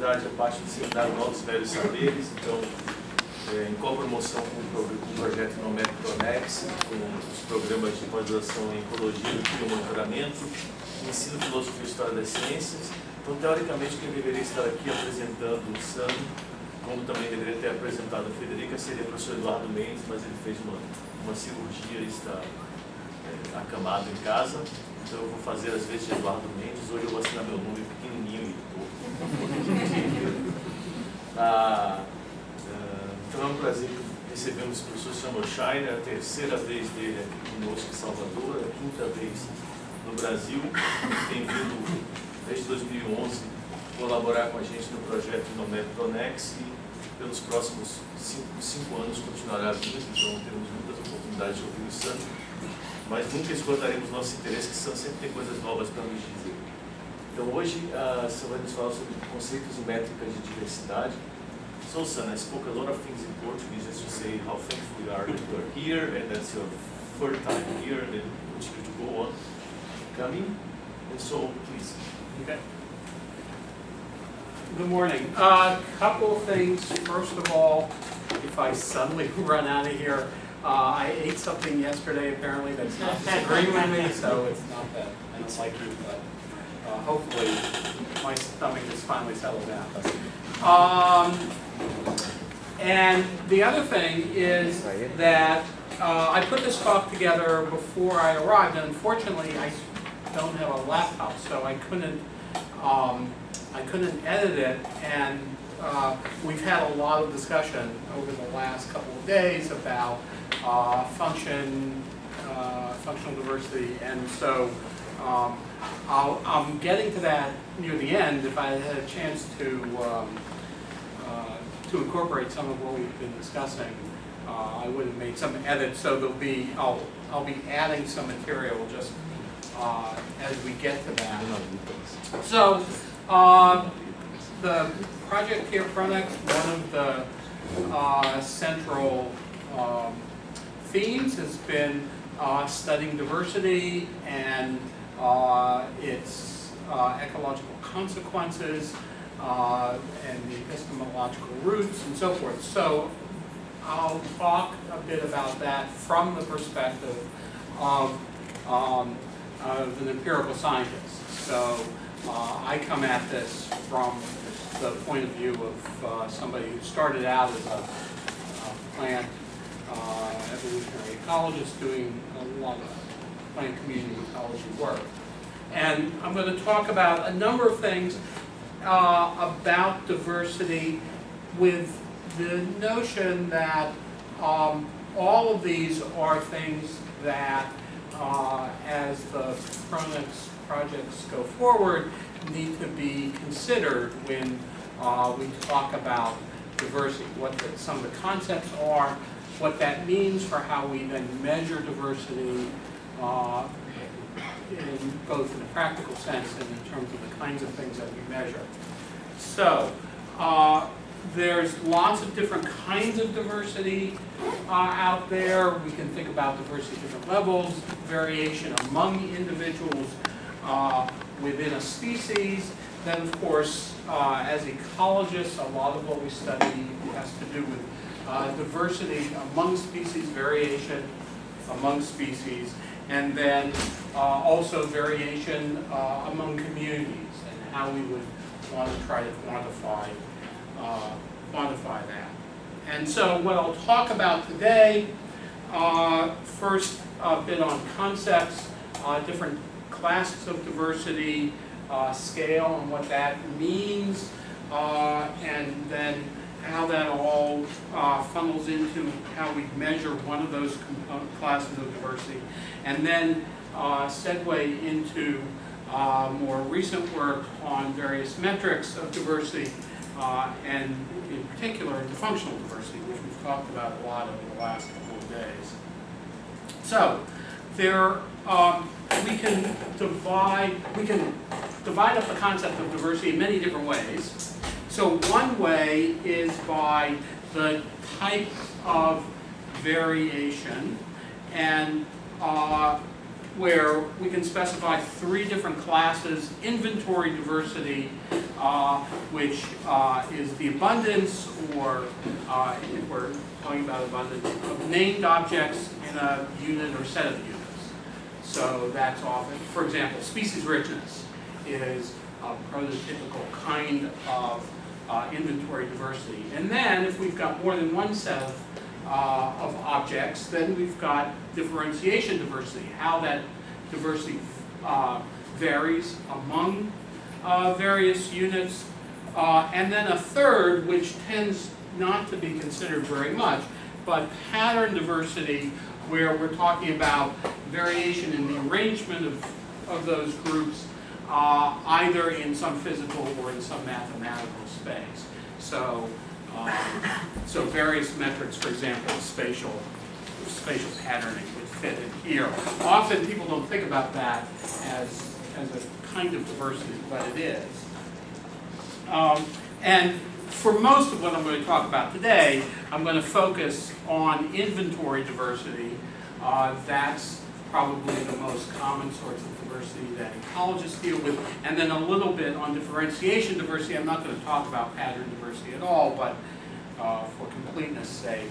verdade, é parte do Seminário Novos, Velhos Saberes. Então, em copromoção com o Projeto Inomep Pronex, com os programas de pós-graduação em Ecologia e Monitoramento, Ensino, Filosofia e História das Ciências. Então, teoricamente, quem deveria estar aqui apresentando o SAM, como também deveria ter apresentado a Frederica, seria o professor Eduardo Mendes, mas ele fez uma cirurgia e está acamado em casa. Então, eu vou fazer as vezes de Eduardo Mendes. Hoje eu vou assinar meu nome pequenininho e então é um prazer que recebemos o professor Samuel Scheiner, a terceira vez dele aqui conosco em Salvador, a quinta vez no Brasil. Tem vindo desde 2011 colaborar com a gente no projeto Inomep Pronex e pelos próximos 5 anos continuará vindo, então temos muitas oportunidades de ouvir o Santo, mas nunca esgotaremos nosso interesse, que Santo sempre tem coisas novas para nos dizer. Então hoje você vai nos falar sobre conceitos e métricas de diversidade. So, son, I spoke a lot of things in Portuguese just to say how thankful we are that you are here, and that's your third time here, and continue to go on coming. And so, please. Okay. Good morning. Couple of things. First of all, if I suddenly run out of here, I ate something yesterday apparently that's not disagreeing with me, so it's not that I don't like you, but hopefully my stomach is finally settled down. And the other thing is that I put this talk together before I arrived, and unfortunately I don't have a laptop, so I couldn't edit it, and we've had a lot of discussion over the last couple of days about functional diversity, and so I'm getting to that near the end. If I had a chance to incorporate some of what we've been discussing, I would have made some edits. So there'll be I'll be adding some material just as we get to that. So the project here, Pronex, one of the central themes has been studying diversity and its ecological consequences and the epistemological roots and so forth. So I'll talk a bit about that from the perspective of an empirical scientist. So I come at this from the point of view of somebody who started out as a plant evolutionary ecologist doing a lot of plant community ecology work. And I'm going to talk about a number of things about diversity with the notion that all of these are things that, as the Pronex projects go forward, need to be considered when we talk about diversity, what some of the concepts are, what that means for how we then measure diversity, in both in a practical sense and in terms of the kinds of things that we measure. So there's lots of different kinds of diversity out there. We can think about diversity at different levels, variation among individuals within a species. Then, of course, as ecologists, a lot of what we study has to do with diversity among species, variation among species, and then also variation among communities and how we would want to try to quantify that. And so what I'll talk about today, first a bit on concepts, different classes of diversity, scale and what that means, and then how that all funnels into how we measure one of those classes of diversity, and then segue into more recent work on various metrics of diversity, and in particular into functional diversity, which we've talked about a lot over the last couple of days. So there, we can divide up the concept of diversity in many different ways. So one way is by the type of variation, and where we can specify 3 different classes: inventory diversity, which is the abundance, or if we're talking about abundance, of named objects in a unit or set of units. So that's often, for example, species richness is a prototypical kind of inventory diversity. And then if we've got more than one set of objects, then we've got differentiation diversity, how that diversity varies among various units. And then a third, which tends not to be considered very much, but pattern diversity, where we're talking about variation in the arrangement of those groups, either in some physical or in some mathematical space. So, so various metrics, for example, spatial patterning would fit in here. Often people don't think about that as a kind of diversity, but it is. And for most of what I'm going to talk about today, I'm going to focus on inventory diversity. That's probably the most common sorts of diversity that ecologists deal with, and then a little bit on differentiation diversity. I'm not going to talk about pattern diversity at all, but for completeness' sake,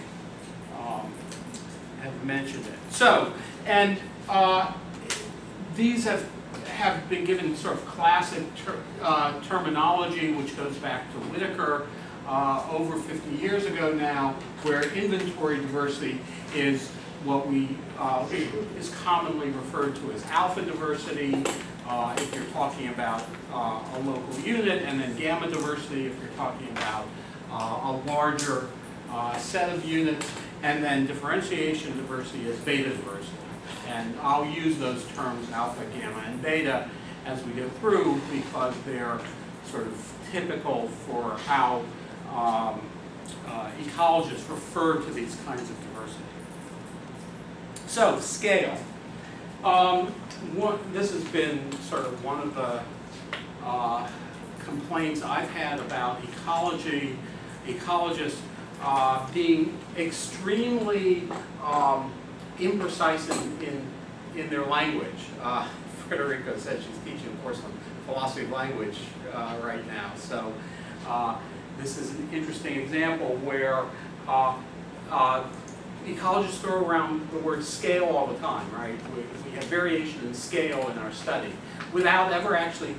have mentioned it. So, and these have been given sort of classic terminology, which goes back to Whitaker over 50 years ago now, where inventory diversity is what is commonly referred to as alpha diversity if you're talking about a local unit, and then gamma diversity if you're talking about a larger set of units, and then differentiation diversity is beta diversity. And I'll use those terms alpha, gamma, and beta as we go through, because they're sort of typical for how ecologists refer to these kinds of diversity. So, scale. This has been sort of one of the complaints I've had about ecologists being extremely imprecise in their language. Federico said she's teaching a course on philosophy of language right now. So this is an interesting example where ecologists throw around the word scale all the time, right? We have variation in scale in our study without ever actually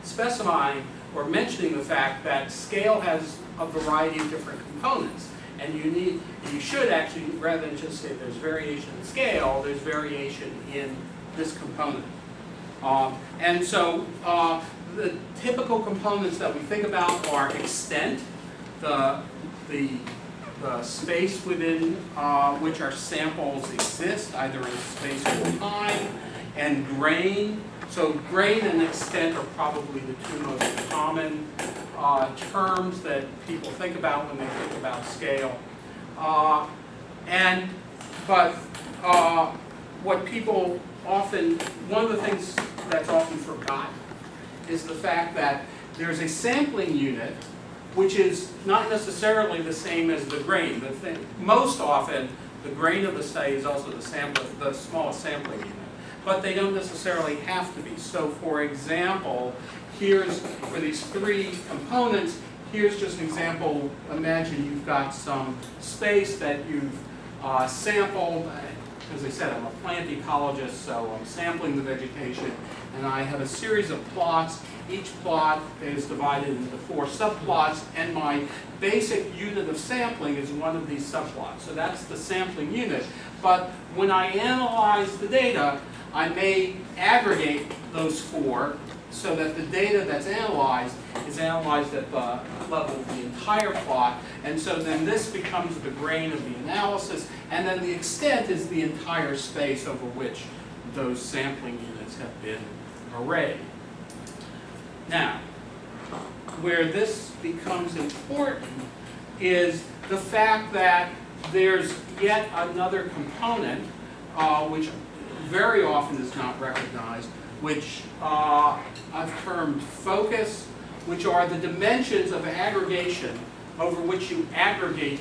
specifying or mentioning the fact that scale has a variety of different components. And you should actually, rather than just say there's variation in scale, there's variation in this component. And so the typical components that we think about are extent, the space within which our samples exist, either in space or time, and grain. So grain and extent are probably the 2 most common terms that people think about when they think about scale. What people often, one of the things that's often forgotten is the fact that there's a sampling unit which is not necessarily the same as the grain. Most often, the grain of the study is also the smallest sampling unit, but they don't necessarily have to be. So, for example, here's, for these 3 components, here's just an example. Imagine you've got some space that you've sampled. As I said, I'm a plant ecologist, so I'm sampling the vegetation, and I have a series of plots. Each plot is divided into 4 subplots, and my basic unit of sampling is one of these subplots. So that's the sampling unit. But when I analyze the data, I may aggregate those 4 so that the data that's analyzed is analyzed at the level of the entire plot. And so then this becomes the grain of the analysis, and then the extent is the entire space over which those sampling units have been arrayed. Now, where this becomes important is the fact that there's yet another component, which very often is not recognized, which I've termed focus, which are the dimensions of aggregation over which you aggregate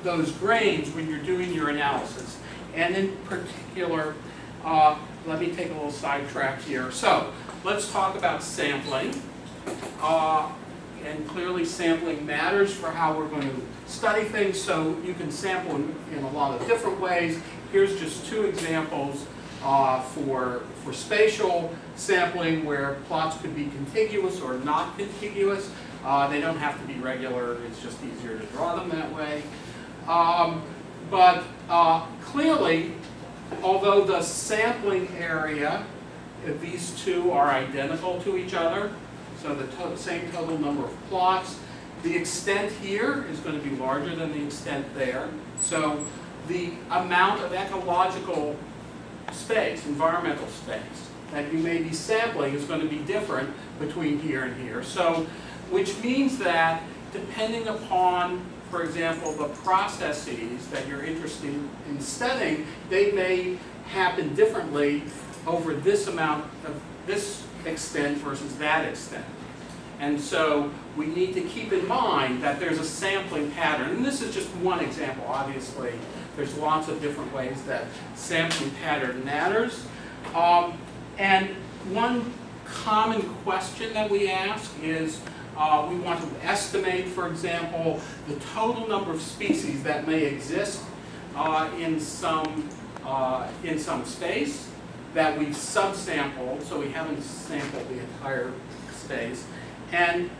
those grains when you're doing your analysis. And in particular, let me take a little sidetrack here. So let's talk about sampling. And clearly sampling matters for how we're going to study things, so you can sample in a lot of different ways. Here's just two examples for spatial sampling where plots could be contiguous or not contiguous. They don't have to be regular, it's just easier to draw them that way. But clearly, although the sampling area, these two are identical to each other, so the same total number of plots, the extent here is going to be larger than the extent there. So the amount of ecological space, environmental space, that you may be sampling is going to be different between here and here. So, which means that depending upon, for example, the processes that you're interested in studying, they may happen differently over this amount of this extent versus that extent. And so we need to keep in mind that there's a sampling pattern. And this is just one example, obviously. There's lots of different ways that sampling pattern matters. And one common question that we ask is, we want to estimate, for example, the total number of species that may exist in some space that we've subsampled, so we haven't sampled the entire space. And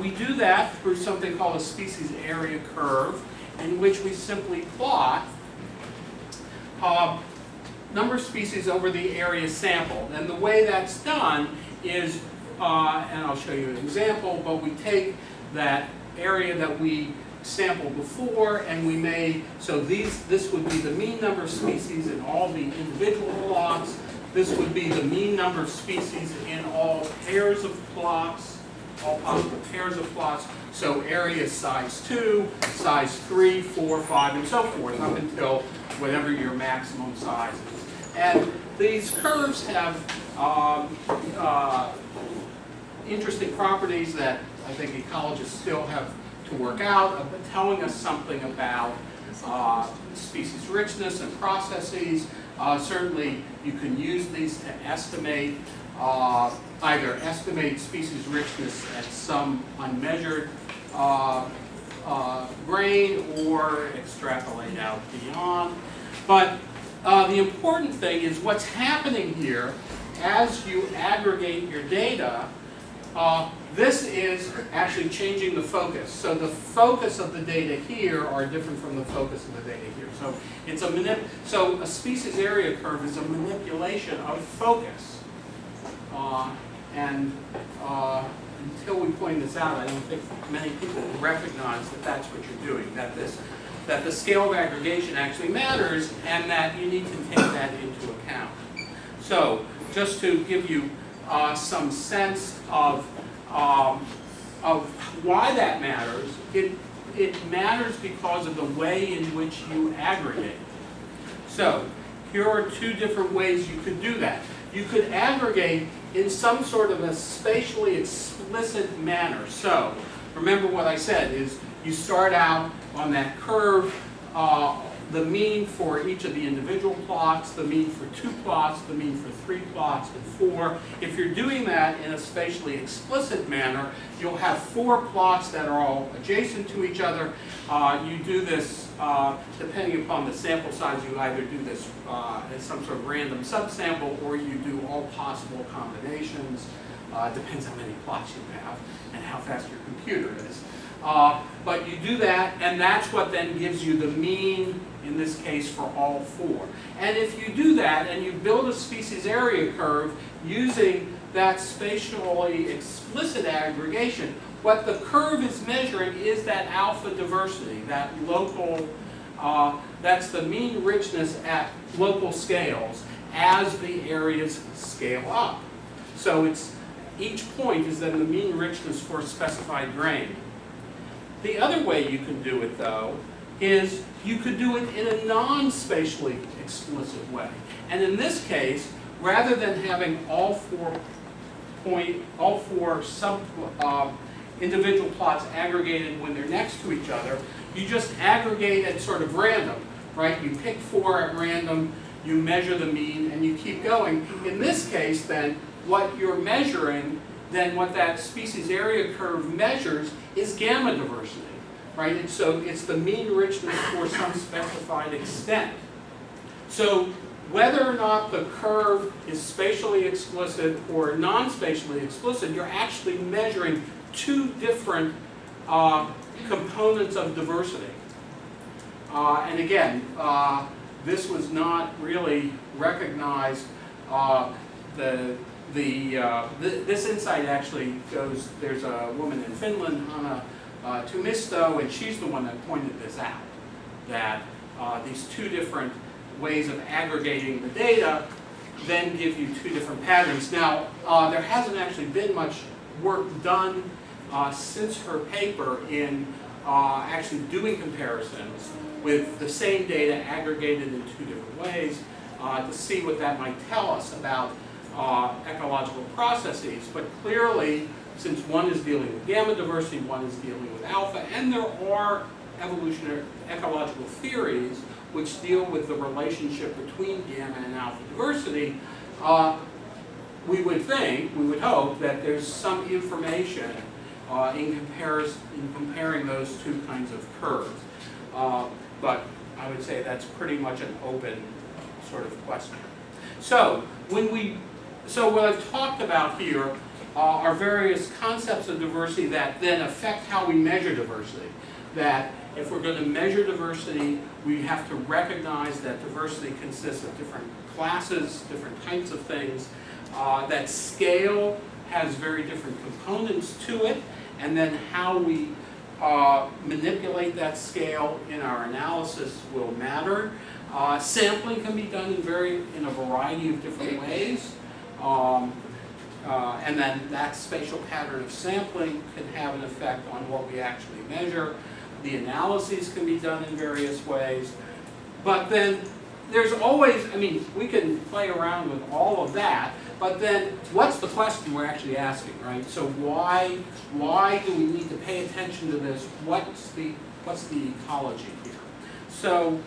we do that through something called a species area curve, in which we simply plot number of species over the area sampled. And the way that's done is, and I'll show you an example, but we take that area that we sampled before, and we may, so this would be the mean number of species in all the individual plots. This would be the mean number of species in all pairs of plots, all possible pairs of plots. So area size 2, size 3, 4, 5, and so forth, up until whatever your maximum size is. And these curves have interesting properties that I think ecologists still have to work out, telling us something about species richness and processes. Certainly you can use these to estimate, either estimate species richness at some unmeasured grain or extrapolate out beyond. But the important thing is what's happening here as you aggregate your data. This is actually changing the focus. So the focus of the data here are different from the focus of the data here. So it's a species area curve is a manipulation of focus. Until we point this out, I don't think many people recognize that that's what you're doing. That the scale of aggregation actually matters, and that you need to take that into account. So just to give you some sense of why that matters, it matters because of the way in which you aggregate. So here are two different ways you could do that. You could aggregate in some sort of a spatially explicit manner. So remember what I said is you start out on that curve, the mean for each of the individual plots, the mean for 2 plots, the mean for 3 plots, and 4. If you're doing that in a spatially explicit manner, you'll have 4 plots that are all adjacent to each other. You do this, depending upon the sample size, you either do this as some sort of random subsample, or you do all possible combinations. Depends how many plots you have and how fast your computer is. But you do that, and that's what then gives you the mean, in this case, for all 4. And if you do that, and you build a species area curve using that spatially explicit aggregation, what the curve is measuring is that alpha diversity, that local, that's the mean richness at local scales as the areas scale up. So it's, each point is then the mean richness for a specified grain. The other way you can do it, though, is you could do it in a non-spatially explicit way. And in this case, rather than having all four individual plots aggregated when they're next to each other, you just aggregate at sort of random, right? You pick 4 at random, you measure the mean, and you keep going. In this case, then, what you're measuring, then what that species area curve measures is gamma diversity, right? And so it's the mean richness for some specified extent. So whether or not the curve is spatially explicit or non-spatially explicit, you're actually measuring two different components of diversity. And again, this was not really recognized. This insight actually goes, there's a woman in Finland, Hanna Tumisto, and she's the one that pointed this out, that these two different ways of aggregating the data then give you two different patterns. Now, there hasn't actually been much work done since her paper in actually doing comparisons with the same data aggregated in two different ways to see what that might tell us about ecological processes. But clearly, since one is dealing with gamma diversity, one is dealing with alpha, and there are evolutionary ecological theories which deal with the relationship between gamma and alpha diversity, we would think, we would hope, that there's some information in comparing those two kinds of curves. But I would say that's pretty much an open sort of question. So what I've talked about here are various concepts of diversity that then affect how we measure diversity. That if we're going to measure diversity, we have to recognize that diversity consists of different classes, different types of things, that scale has very different components to it, and then how we manipulate that scale in our analysis will matter. Sampling can be done in a variety of different ways. And then that spatial pattern of sampling can have an effect on what we actually measure. The analyses can be done in various ways. But then there's always, I mean, we can play around with all of that, but then what's the question we're actually asking, right? So why do we need to pay attention to this? What's the ecology here? So,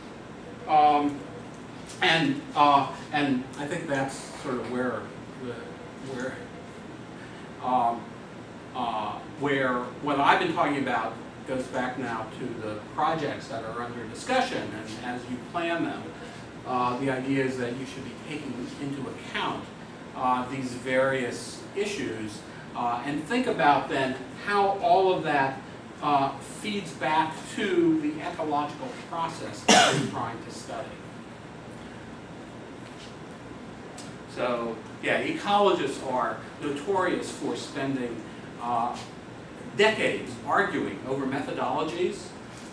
and I think that's sort of where what I've been talking about goes back now to the projects that are under discussion, and as you plan them, the idea is that you should be taking into account these various issues and think about then how all of that feeds back to the ecological process that you're trying to study. So, yeah, ecologists are notorious for spending decades arguing over methodologies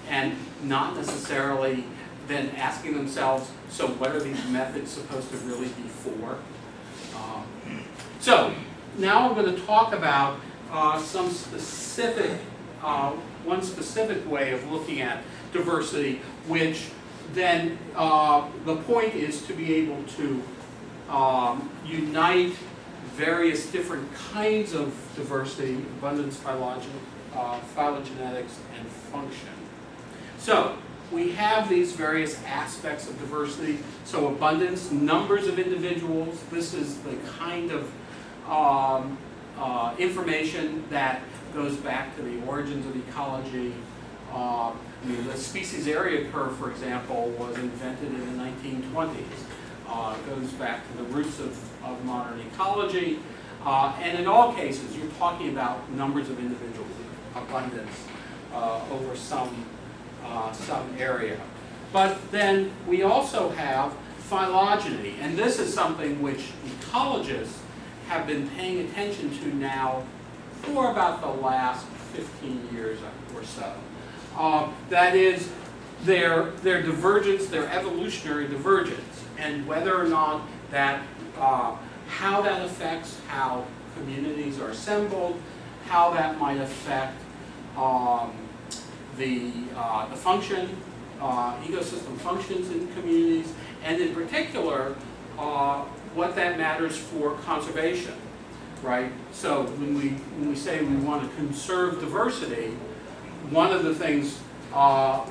and not necessarily then asking themselves, so what are these methods supposed to really be for? So, now I'm going to talk about some specific, one specific way of looking at diversity, which then the point is to be able to unite various different kinds of diversity, abundance, phylogenetics, and function. So we have these various aspects of diversity. So abundance, numbers of individuals. This is the kind of information that goes back to the origins of ecology. The species area curve, for example, was invented in the 1920s. It goes back to the roots of modern ecology. And in all cases, you're talking about numbers of individuals, abundance over some area. But then we also have phylogeny, and this is something which ecologists have been paying attention to now for about the last 15 years or so. That is their divergence, their evolutionary divergence, and whether or not that, how that affects how communities are assembled, how that might affect the function, ecosystem functions in communities, and in particular, what that matters for conservation, right? So when we say we want to conserve diversity, one of the things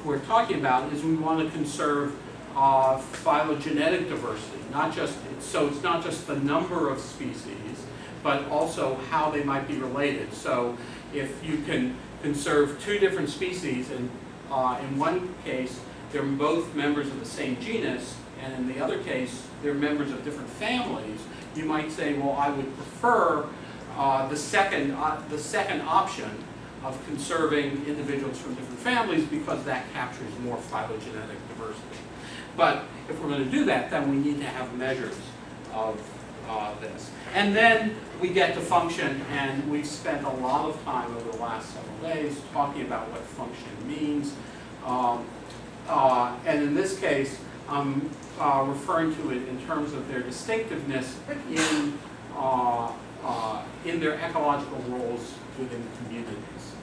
we're talking about is we want to conserve phylogenetic diversity, so it's not just the number of species, but also how they might be related. So if you can conserve two different species, and in one case they're both members of the same genus, and in the other case they're members of different families, you might say, well, I would prefer the second option of conserving individuals from different families because that captures more phylogenetic diversity. But if we're going to do that, then we need to have measures of this. And then we get to function, and we've spent a lot of time over the last several days talking about what function means. And in this case, I'm referring to it in terms of their distinctiveness in their ecological roles within communities.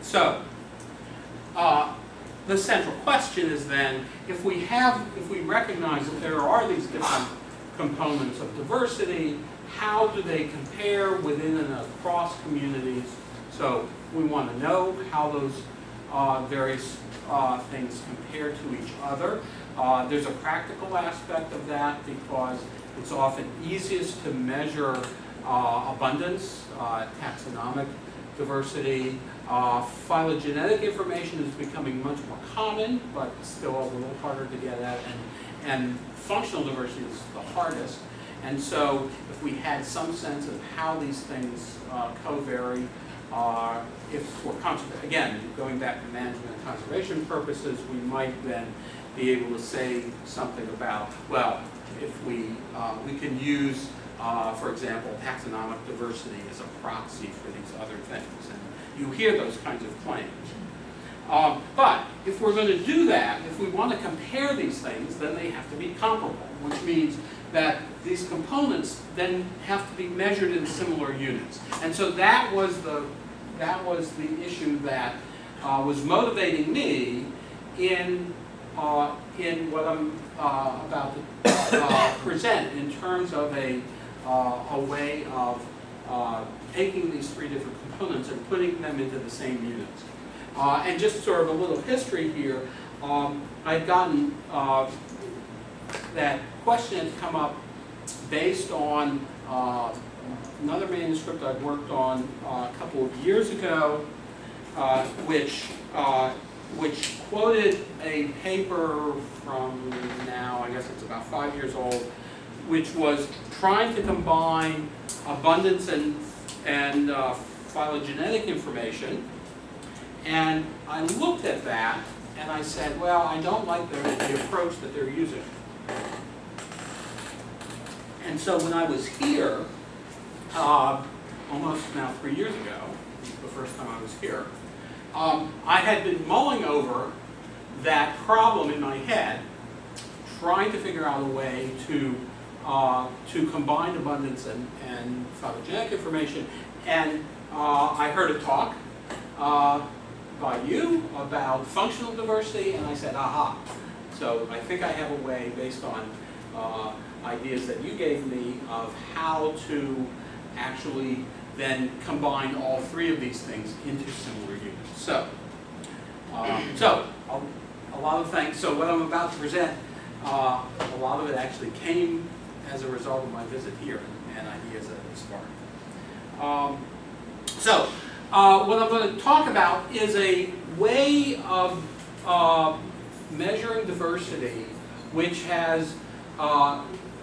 So, the central question is then, if we recognize that there are these different components of diversity, how do they compare within and across communities? So we want to know how those various things compare to each other. There's a practical aspect of that because it's often easiest to measure abundance, taxonomic diversity. Phylogenetic information is becoming much more common, but still a little harder to get at, and functional diversity is the hardest. And so if we had some sense of how these things co-vary, if we're again, going back to management and conservation purposes, we might then be able to say something about, well, if we can use, for example, taxonomic diversity as a proxy for these other things. And you hear those kinds of claims. But if we're going to do that, if we want to compare these things, then they have to be comparable, which means that these components then have to be measured in similar units. And so that was the issue that was motivating me in what I'm about to present in terms of a way of taking these three different components and putting them into the same units. And just sort of a little history here, I'd gotten that question had come up based on another manuscript I'd worked on a couple of years ago, which quoted a paper from now, I guess it's about 5 years old, which was trying to combine abundance and phylogenetic information. And I looked at that and I said, well, I don't like the approach that they're using. And so when I was here, almost now 3 years ago, the first time I was here, I had been mulling over that problem in my head, trying to figure out a way to combine abundance and phylogenetic information. And I heard a talk by you about functional diversity, and I said, aha. So I think I have a way, based on ideas that you gave me, of how to actually then combine all three of these things into similar units. So, a lot of things. So what I'm about to present, a lot of it actually came as a result of my visit here and ideas that it sparked. What I'm going to talk about is a way of measuring diversity, which has,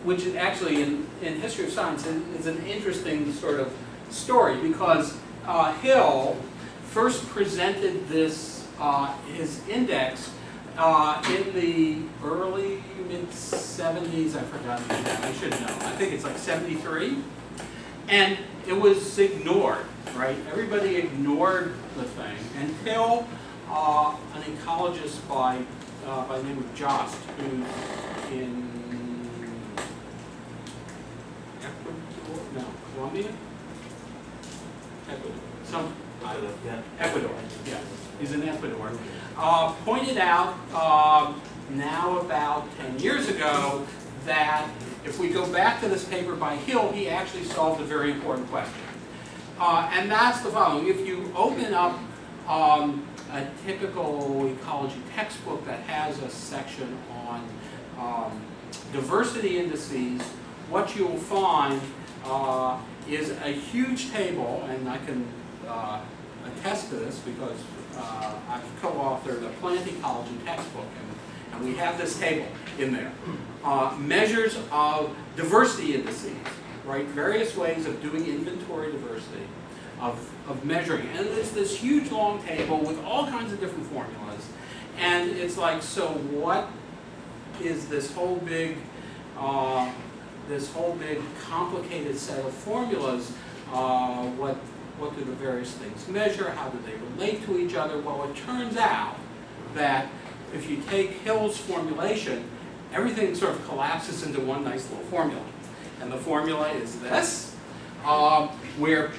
which actually in history of science is an interesting sort of story, because Hill first presented this his index in the early mid-70s. I forgot the name. I should know. I think it's like 73, and it was ignored. Right? Everybody ignored the thing until an ecologist by the name of Jost, who's in Ecuador? No, Colombia? Ecuador. Ecuador. Yeah, he's in Ecuador. Pointed out now about 10 years ago that if we go back to this paper by Hill, he actually solved a very important question. And that's the following. If you open up a typical ecology textbook that has a section on diversity indices, what you'll find is a huge table, and I can attest to this because I've co-authored a plant ecology textbook, and we have this table in there. Measures of diversity indices, right? Various ways of doing inventory diversity, of measuring. And it's this huge long table with all kinds of different formulas. And it's like, so what is this whole big complicated set of formulas? What do the various things measure? How do they relate to each other? Well, it turns out that if you take Hill's formulation, everything sort of collapses into one nice little formula. And the formula is this, where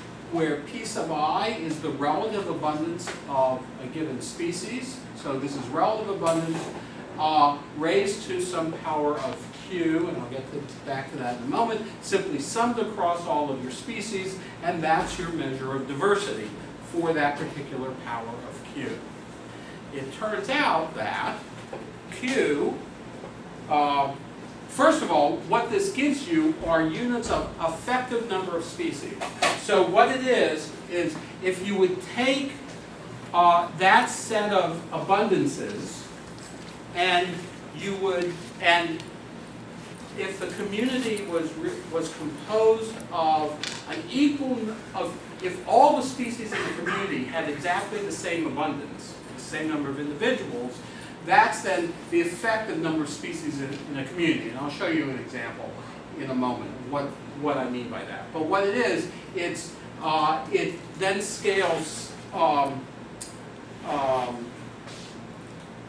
P sub I is the relative abundance of a given species. So this is relative abundance raised to some power of Q, and I'll get back to that in a moment, simply summed across all of your species, and that's your measure of diversity for that particular power of Q. It turns out that Q, first of all, what this gives you are units of effective number of species. So what it is if you would take that set of abundances, and you would, and if the community was composed of an equal of, if all the species in the community had exactly the same abundance, the same number of individuals, that's then the effective number of species in a community. And I'll show you an example in a moment of what I mean by that. But what it is, it then scales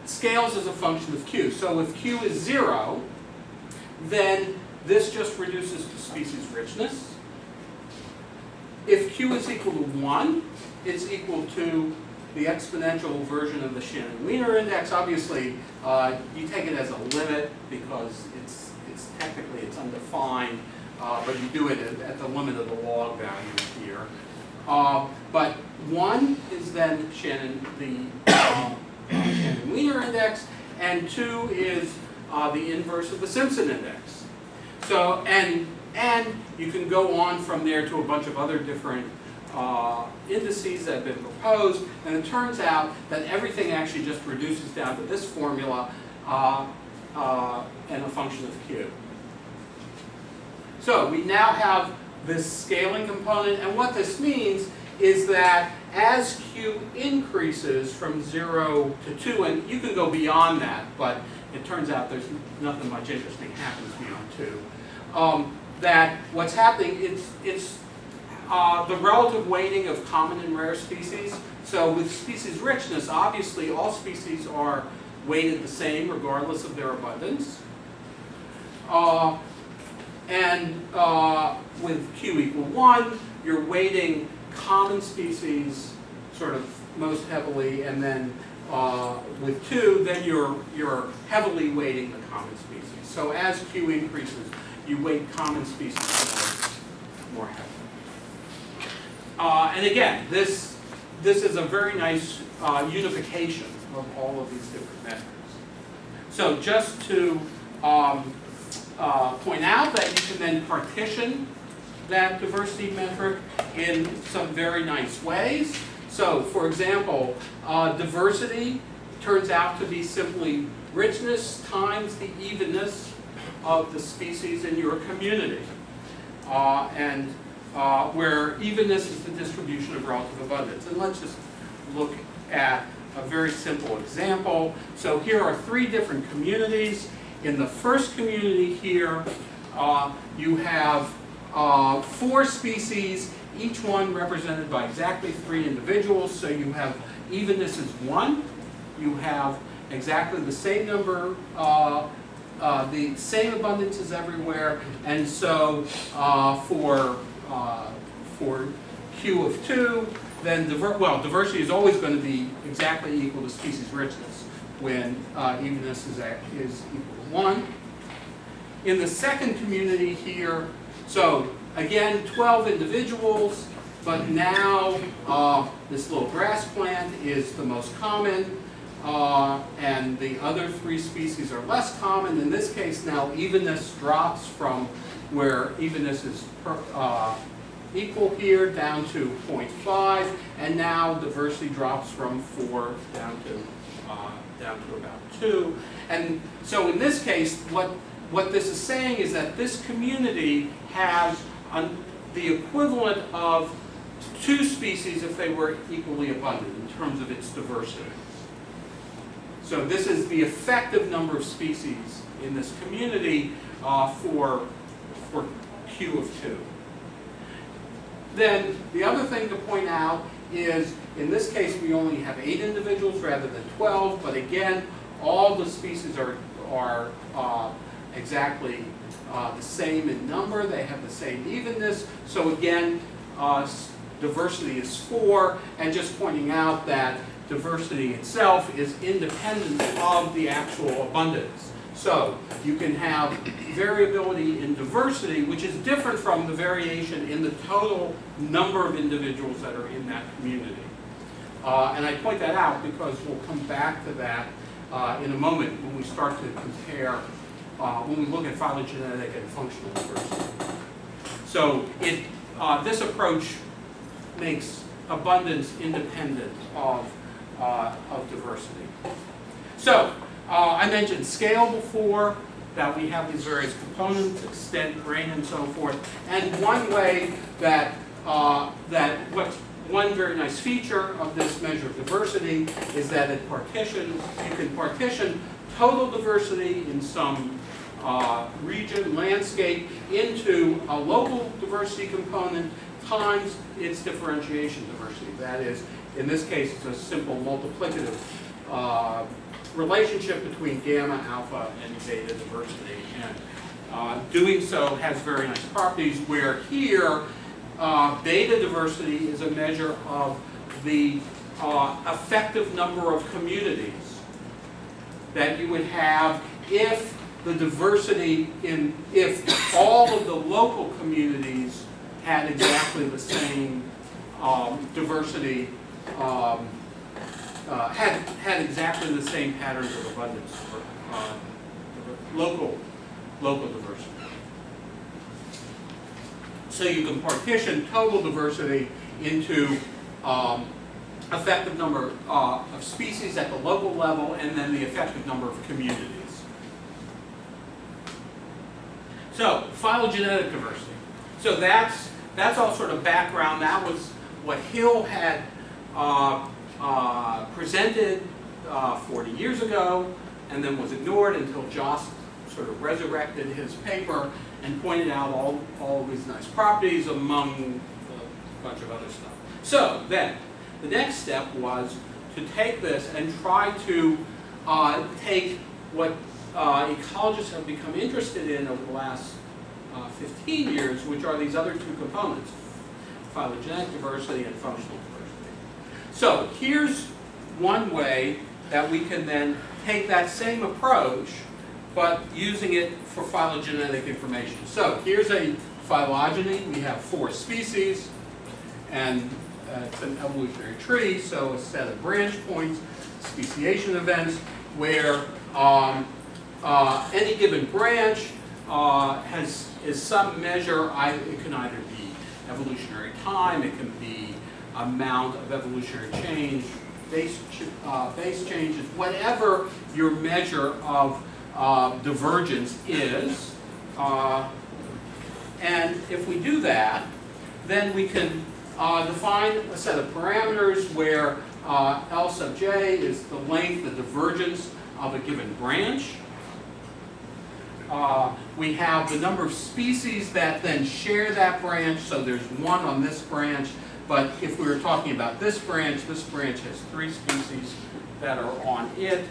scales as a function of Q. So if Q is 0, then this just reduces to species richness. If Q is equal to 1, it's equal to the exponential version of the Shannon-Wiener index. Obviously, you take it as a limit because it's technically it's undefined, but you do it at the limit of the log value here. But 1 is then the Shannon-Wiener index, and 2 is the inverse of the Simpson index. So, and you can go on from there to a bunch of other different indices that have been proposed, and it turns out that everything actually just reduces down to this formula and a function of Q. So we now have this scaling component, and what this means is that as Q increases from 0 to 2, and you can go beyond that, but it turns out there's nothing much interesting happens beyond 2. That what's happening, it's the relative weighting of common and rare species. So with species richness, obviously all species are weighted the same regardless of their abundance. With Q equal 1, you're weighting common species sort of most heavily, and then with 2, then you're heavily weighting the common species. So as Q increases, you weight common species more heavily. And again, this is a very nice unification of all of these different metrics. So just to point out that you can then partition that diversity metric in some very nice ways. So, for example, diversity turns out to be simply richness times the evenness of the species in your community. Where evenness is the distribution of relative abundance. And let's just look at a very simple example. So here are 3 different communities. In the first community here, you have 4 species, each one represented by exactly 3 individuals. So you have evenness is 1. You have exactly the same number, the same abundances everywhere. And so for Q of 2, then diversity is always going to be exactly equal to species richness when evenness is equal to 1. In the second community here, so again, 12 individuals, but now this little grass plant is the most common, and the other 3 species are less common. In this case now evenness drops from where evenness is equal here down to 0.5, and now diversity drops from 4 down to about 2. And so in this case, what this is saying is that this community has the equivalent of 2 species if they were equally abundant in terms of its diversity. So this is the effective number of species in this community for Q of 2. Then the other thing to point out is, in this case, we only have 8 individuals rather than 12, but again, all the species are exactly the same in number. They have the same evenness. So again, diversity is 4, and just pointing out that diversity itself is independent of the actual abundance. So you can have variability in diversity, which is different from the variation in the total number of individuals that are in that community. And I point that out because we'll come back to that in a moment when we start to compare, when we look at phylogenetic and functional diversity. So this approach makes abundance independent of diversity. So I mentioned scale before, that we have these various components, extent, grain, and so forth. And one way that, one very nice feature of this measure of diversity is that it partitions, you can partition total diversity in some region, landscape, into a local diversity component times its differentiation diversity. That is, in this case, it's a simple multiplicative relationship between gamma, alpha, and beta diversity. And doing so has very nice properties, where here, beta diversity is a measure of the effective number of communities that you would have if the diversity if all of the local communities had exactly the same diversity, had exactly the same patterns of abundance for local diversity. So you can partition total diversity into effective number of species at the local level, and then the effective number of communities. So phylogenetic diversity. So that's all sort of background. That was what Hill had presented 40 years ago, and then was ignored until Jost sort of resurrected his paper and pointed out all these nice properties among a bunch of other stuff. So then, the next step was to take this and try to take what ecologists have become interested in over the last 15 years, which are these other 2 components, phylogenetic diversity and functional diversity. So here's one way that we can then take that same approach, but using it for phylogenetic information. So here's a phylogeny. We have 4 species, and it's an evolutionary tree, so a set of branch points, speciation events, where any given branch is some measure. It can either be evolutionary time, it can be amount of evolutionary change, base changes, whatever your measure of divergence is. And if we do that, then we can define a set of parameters where L sub j is the length, the divergence of a given branch. We have the number of species that then share that branch, so there's 1 on this branch, but if we were talking about this branch has 3 species that are on it.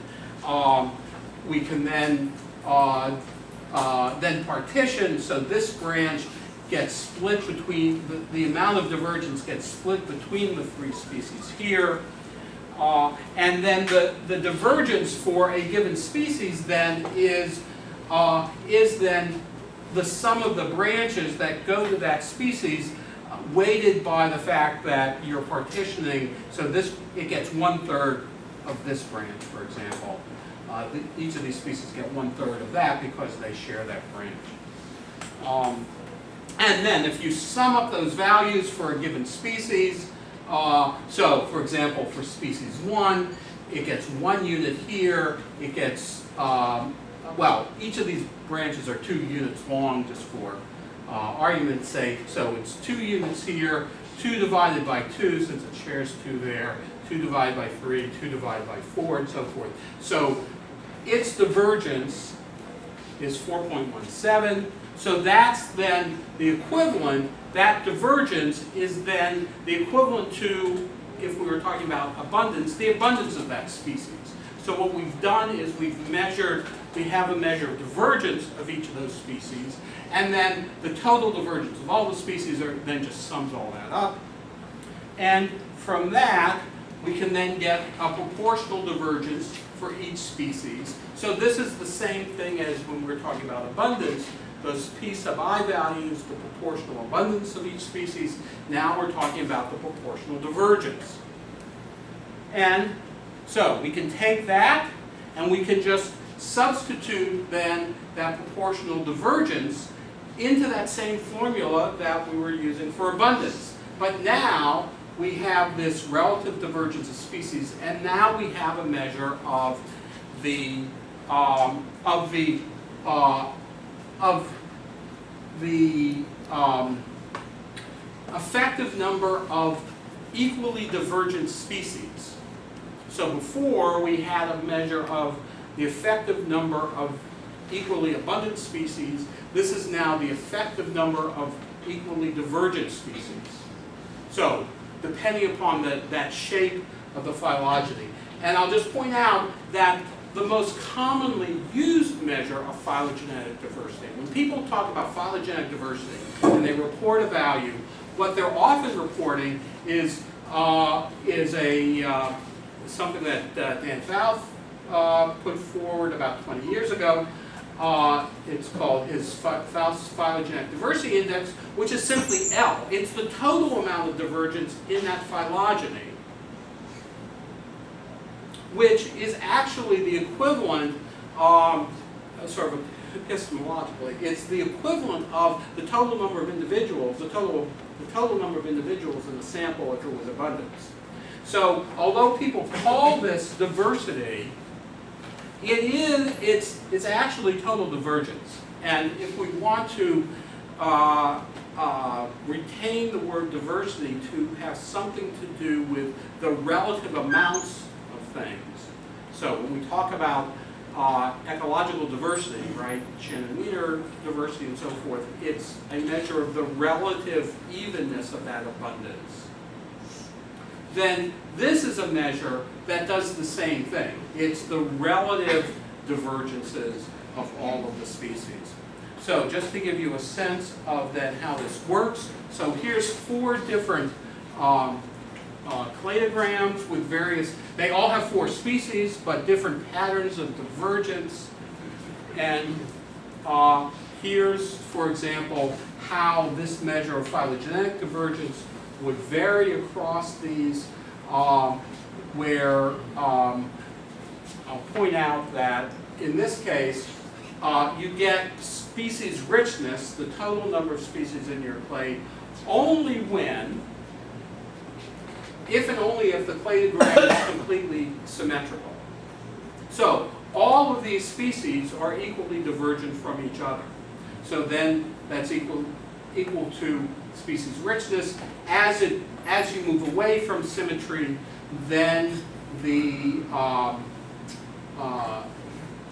We can then partition, so this branch gets split between, the amount of divergence gets split between the 3 species here. And then the divergence for a given species then is then the sum of the branches that go to that species weighted by the fact that you're partitioning, so this, it gets 1/3 of this branch, for example. Each of these species get 1/3 of that because they share that branch. And then if you sum up those values for a given species, so for example, for species 1, it gets 1 unit here, it gets, well, each of these branches are 2 units long, just for argument's sake, so it's 2 units here, 2 divided by 2, since it shares 2 there, 2 divided by 3, 2 divided by 4, and so forth. So its divergence is 4.17, so that's then the equivalent, that divergence is then the equivalent to, if we were talking about abundance, the abundance of that species. So what we've done is we have a measure of divergence of each of those species, and then the total divergence of all the species then just sums all that up. And from that, we can then get a proportional divergence for each species. So this is the same thing as when we were talking about abundance. Those P sub I values, the proportional abundance of each species. Now we're talking about the proportional divergence. And so we can take that and we can just substitute then that proportional divergence into that same formula that we were using for abundance. But now we have this relative divergence of species, and now we have a measure of the effective number of equally divergent species. So before we had a measure of the effective number of equally abundant species. This is now the effective number of equally divergent species. So depending upon that shape of the phylogeny. And I'll just point out that the most commonly used measure of phylogenetic diversity, when people talk about phylogenetic diversity and they report a value, what they're often reporting is something that Dan Fouth put forward about 20 years ago. It's called his Fouth's Phylogenetic Diversity Index, which is simply L. It's the total amount of divergence in that phylogeny, which is actually the equivalent, sort of epistemologically, it's the equivalent of the total number of individuals, the total number of individuals in the sample if it was abundance. So, although people call this diversity, it's actually total divergence. And if we want to retain the word diversity to have something to do with the relative amounts of things. So when we talk about ecological diversity, right, Shannon-Wiener diversity and so forth, it's a measure of the relative evenness of that abundance. Then this is a measure that does the same thing. It's the relative divergences of all of the species. So just to give you a sense of then how this works, so here's 4 different cladograms with various, they all have 4 species, but different patterns of divergence. And here's, for example, how this measure of phylogenetic divergence would vary across these, where I'll point out that in this case, you get species richness, the total number of species in your clade, only when, if and only if the cladogram is completely symmetrical. So all of these species are equally divergent from each other. So then that's equal to species richness. As you move away from symmetry, then the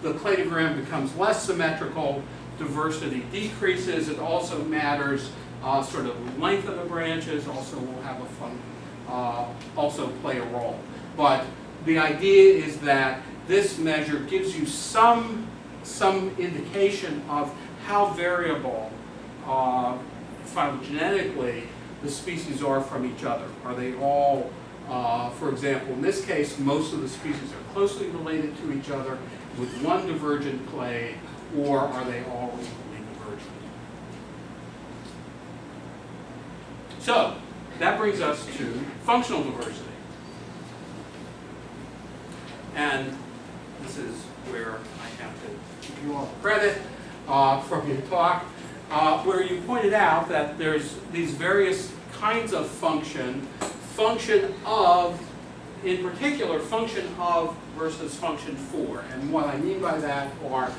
cladogram becomes less symmetrical, diversity decreases. It also matters sort of the length of the branches also will have also play a role. But the idea is that this measure gives you some indication of how variable phylogenetically the species are from each other. Are they all, for example, in this case, most of the species are closely related to each other with one divergent clade, or are they all equally divergent? So that brings us to functional diversity. And this is where I have to give you all credit from your talk, where you pointed out that there's these various kinds of function of, in particular, function of versus function for. And what I mean by that are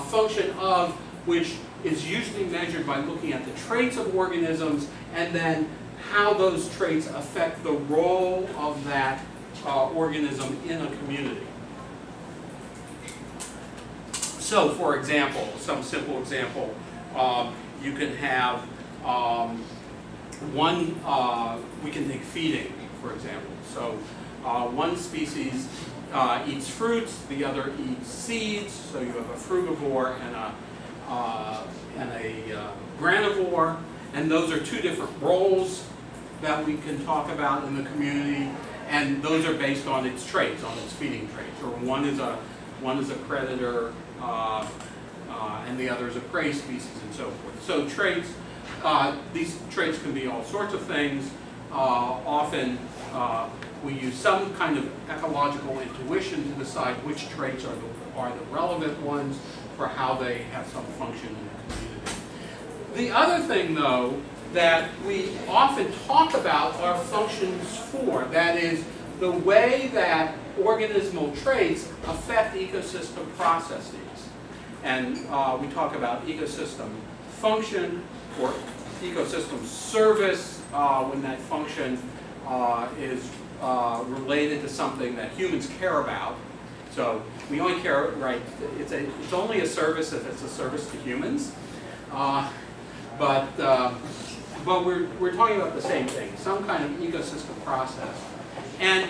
function of, which is usually measured by looking at the traits of organisms and then how those traits affect the role of that organism in a community. So, for example, some simple example, you can have we can take feeding, for example. So one species eats fruits, the other eats seeds, so you have a frugivore and a granivore, and those are two different roles that we can talk about in the community, and those are based on its traits, on its feeding traits. Or one is a predator, and the other is a prey species, and so forth. So traits, these traits can be all sorts of things. Often we use some kind of ecological intuition to decide which traits are the relevant ones for how they have some function in the community. The other thing, though, that we often talk about are functions for. That is, the way that organismal traits affect ecosystem processes. And we talk about ecosystem function or ecosystem service when that function is related to something that humans care about. So we only care, right, it's only a service if it's a service to humans. But we're talking about the same thing, some kind of ecosystem process. And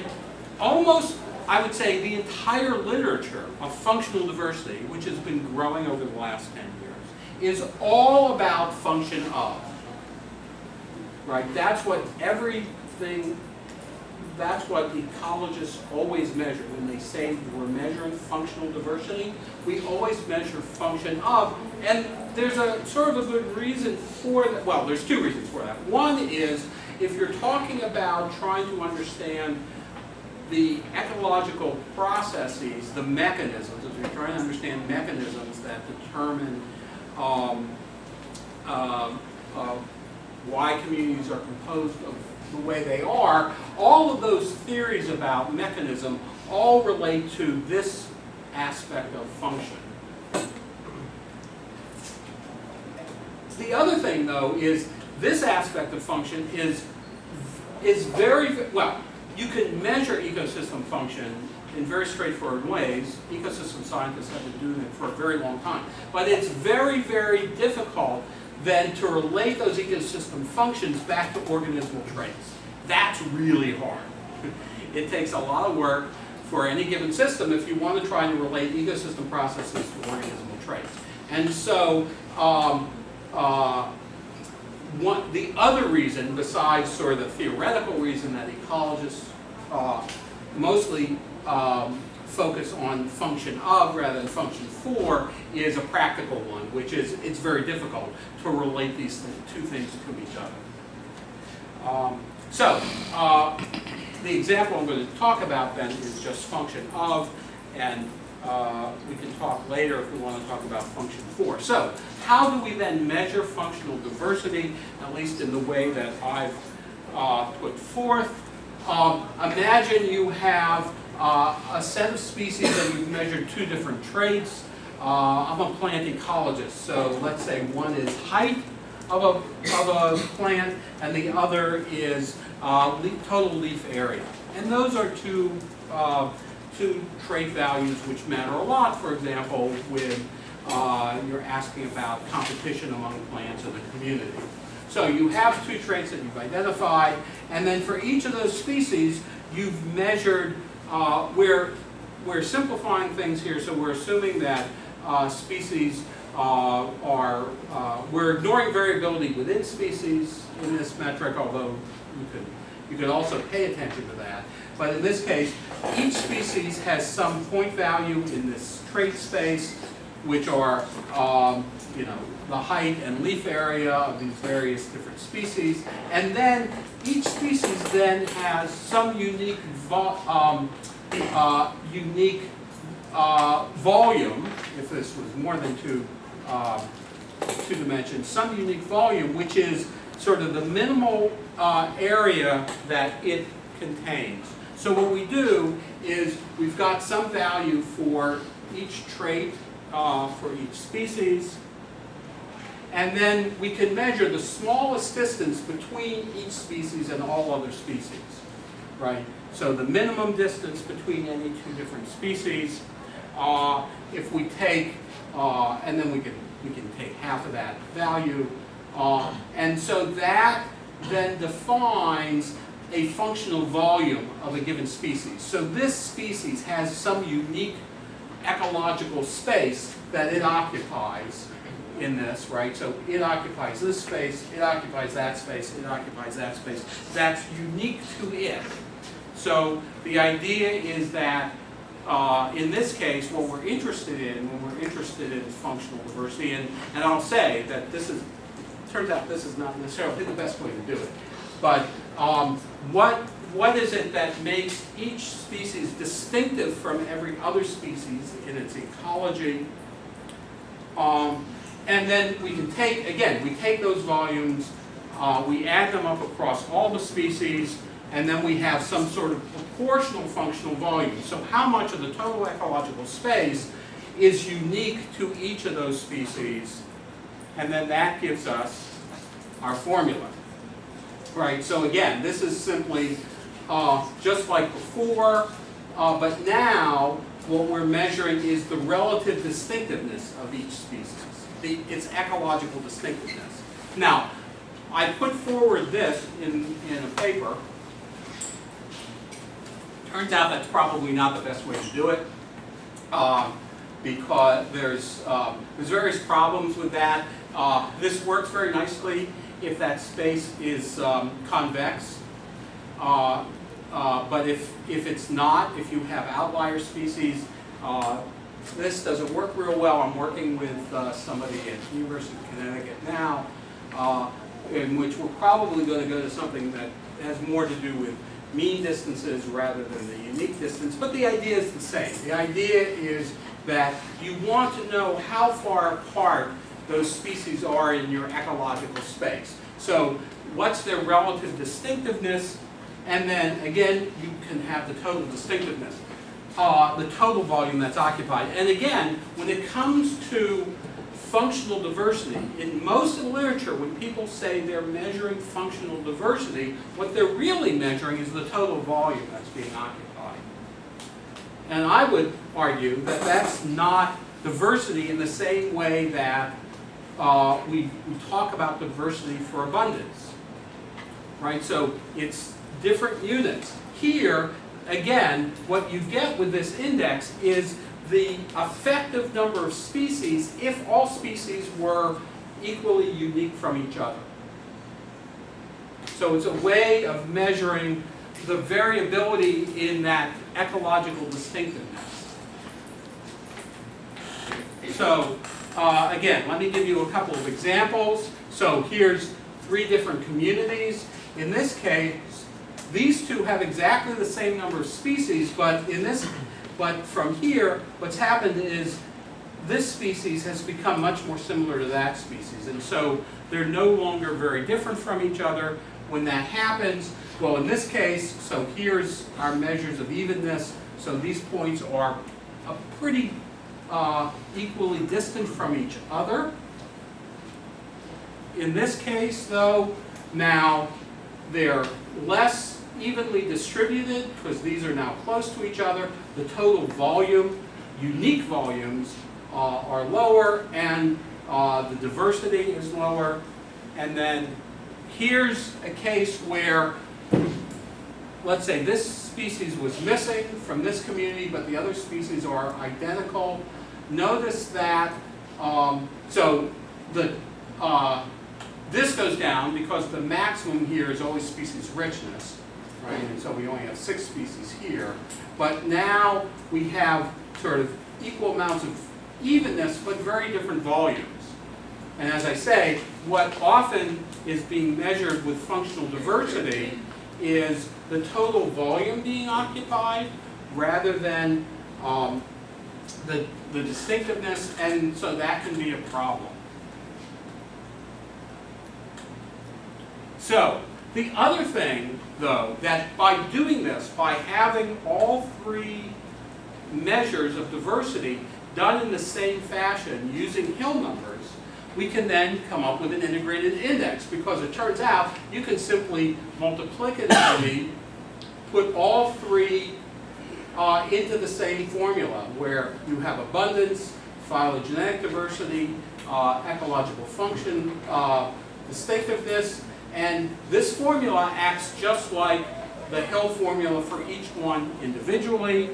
almost, I would say, the entire literature of functional diversity, which has been growing over the last 10 years, is all about function of. Right? That's what ecologists always measure. When they say we're measuring functional diversity, we always measure function of. And there's a sort of a good reason for that. Well, there's two reasons for that. One is, if you're talking about trying to understand the ecological processes, the mechanisms, if you're trying to understand mechanisms that determine why communities are composed of the way they are, all of those theories about mechanism all relate to this aspect of function. The other thing, though, is this aspect of function is very, well, you can measure ecosystem function in very straightforward ways. Ecosystem scientists have been doing it for a very long time. But it's very, very difficult then to relate those ecosystem functions back to organismal traits. That's really hard. It takes a lot of work for any given system if you want to try to relate ecosystem processes to organismal traits. And so the other reason, besides sort of the theoretical reason that ecologists mostly focus on function of rather than function for, is a practical one, which is it's very difficult to relate these two things to each other. The example I'm going to talk about then is just function of, and we can talk later if we want to talk about function for. So how do we then measure functional diversity, at least in the way that I've put forth? Imagine you have a set of species and you've measured two different traits. I'm a plant ecologist, so let's say one is height of a plant and the other is total leaf area. And those are two trait values which matter a lot, for example, when you're asking about competition among plants in the community. So you have two traits that you've identified, and then for each of those species, you've measured, we're simplifying things here, so we're assuming that species we're ignoring variability within species in this metric, although you could also pay attention to that. But in this case, each species has some point value in this trait space, which are you know, the height and leaf area of these various different species. And then each species then has some unique volume, if this was more than two dimensions, some unique volume, which is sort of the minimal area that it contains. So what we do is we've got some value for each trait, for each species, and then we can measure the smallest distance between each species and all other species, right? So the minimum distance between any two different species, if we take, and then we can take half of that value, and so that then defines a functional volume of a given species. So this species has some unique ecological space that it occupies in this, right? So it occupies this space, it occupies that space, it occupies that space. That's unique to it. So the idea is that in this case, what we're interested in, when we're interested in functional diversity, and I'll say that this is, turns out this is not necessarily the best way to do it, but what is it that makes each species distinctive from every other species in its ecology? And then we can take, again, we take those volumes, we add them up across all the species, and then we have some sort of proportional functional volume. So how much of the total ecological space is unique to each of those species, and then that gives us our formula. Right, so again, this is simply just like before, but now what we're measuring is the relative distinctiveness of each species, its ecological distinctiveness. Now, I put forward this in a paper. Turns out that's probably not the best way to do it, because there's various problems with that. This works very nicely if that space is convex, but if it's not, if you have outlier species, this doesn't work real well. I'm working with somebody at the University of Connecticut now, in which we're probably going to go to something that has more to do with mean distances rather than the unique distance, but the idea is the same. The idea is that you want to know how far apart those species are in your ecological space. So what's their relative distinctiveness, and then again you can have the total distinctiveness, the total volume that's occupied. And again, when it comes to functional diversity, in most of the literature, when people say they're measuring functional diversity, what they're really measuring is the total volume that's being occupied. And I would argue that that's not diversity in the same way that we talk about diversity for abundance, right? So it's different units. Here, again, what you get with this index is the effective number of species if all species were equally unique from each other. So it's a way of measuring the variability in that ecological distinctiveness. So again, let me give you a couple of examples. So here's 3 different communities. In this case, these two have exactly the same number of species, but from here, what's happened is this species has become much more similar to that species, and so they're no longer very different from each other. When that happens, well, in this case, so here's our measures of evenness. So these points are pretty equally distant from each other. In this case, though, now they're less evenly distributed because these are now close to each other. The total volume, unique volumes, are lower, and the diversity is lower. And then here's a case where, let's say this species was missing from this community, but the other species are identical. Notice that, this goes down because the maximum here is always species richness, right? And so we only have 6 species here. But now we have sort of equal amounts of evenness, but very different volumes. And as I say, what often is being measured with functional diversity is the total volume being occupied rather than the distinctiveness, and so that can be a problem. So, the other thing, though, that by doing this, by having all three measures of diversity done in the same fashion using Hill numbers, we can then come up with an integrated index, because it turns out you can simply multiplicatively put all three into the same formula, where you have abundance, phylogenetic diversity, ecological function, distinctiveness, and this formula acts just like the Hill formula for each one individually,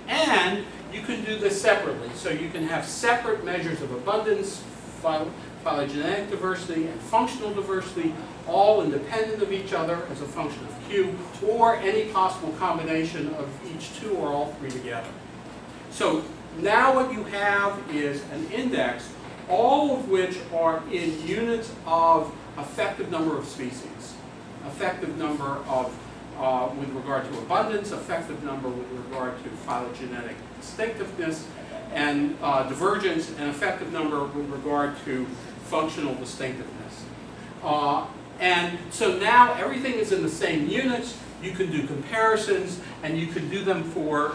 and you can do this separately. So you can have separate measures of abundance, phylogenetic diversity, and functional diversity, all independent of each other as a function of Q, or any possible combination of each two or all three together. So now what you have is an index, all of which are in units of effective number of species, effective number of with regard to abundance, effective number with regard to phylogenetic distinctiveness, and divergence, and effective number with regard to functional distinctiveness. And so now everything is in the same units. You can do comparisons, and you can do them for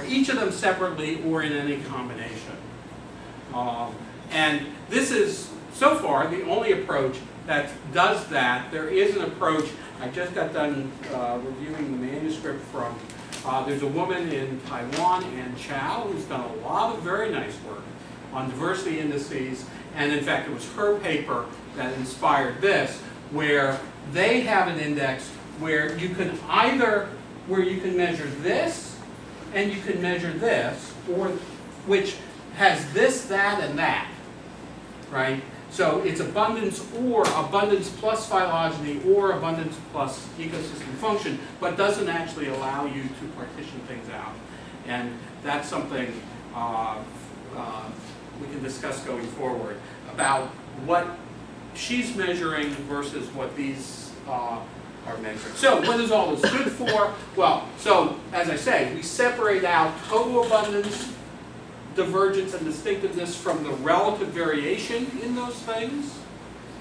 each of them separately or in any combination. And this is, so far, the only approach that does that. There is an approach, I just got done reviewing the manuscript from, there's a woman in Taiwan, Ann Chow, who's done a lot of very nice work on diversity indices, and in fact it was her paper that inspired this, where they have an index where you can either, where you can measure this, and you can measure this, or which has this, that, and that, right? So it's abundance or abundance plus phylogeny or abundance plus ecosystem function, but doesn't actually allow you to partition things out. And that's something we can discuss going forward about what she's measuring versus what these are measuring. So what is all this good for? Well, so as I say, we separate out total abundance, divergence, and distinctiveness from the relative variation in those things.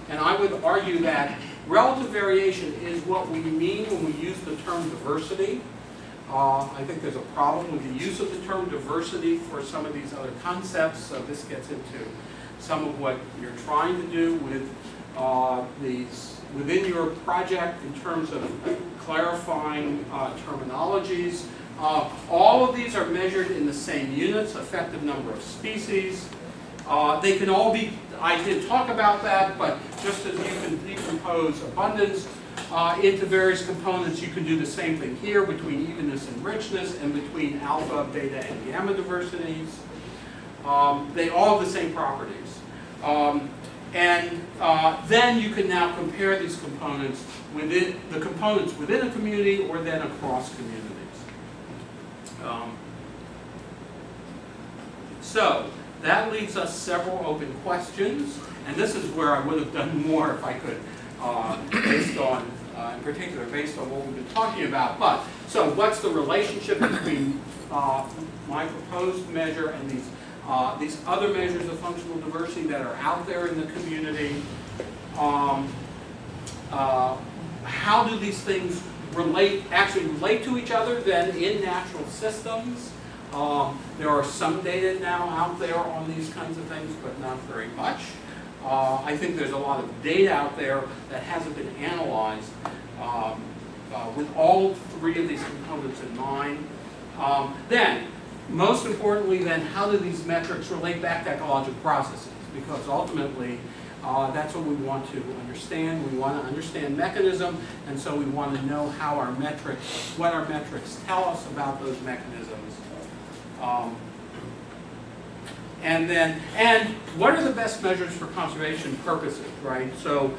And I would argue that relative variation is what we mean when we use the term diversity. I think there's a problem with the use of the term diversity for some of these other concepts, so this gets into some of what you're trying to do with these within your project in terms of clarifying terminologies. All of these are measured in the same units, effective number of species. They can all be, I did talk about that, but just as you can decompose abundance into various components, you can do the same thing here between evenness and richness and between alpha, beta, and gamma diversities. They all have the same properties. Then you can now compare these components within a community or then across communities. So that leaves us several open questions, and this is where I would have done more if I could, based on, in particular, based on what we've been talking about. But so, what's the relationship between my proposed measure and these other measures of functional diversity that are out there in the community? How do these things actually relate to each other then in natural systems? There are some data now out there on these kinds of things, but not very much. I think there's a lot of data out there that hasn't been analyzed with all three of these components in mind. Then, most importantly then, how do these metrics relate back to ecological processes? Because ultimately, that's what we want to understand. We want to understand mechanism, and so we want to know how our metrics, what our metrics tell us about those mechanisms. And what are the best measures for conservation purposes, right? So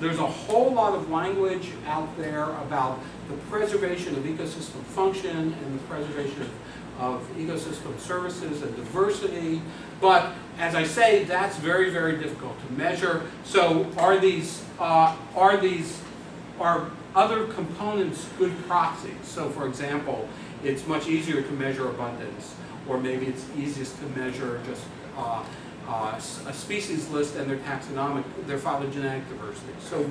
there's a whole lot of language out there about the preservation of ecosystem function and the preservation of ecosystem services and diversity. But as I say, that's very, very difficult to measure. So are other components good proxies? So for example, it's much easier to measure abundance, or maybe it's easiest to measure just a species list and their taxonomic, their phylogenetic diversity. So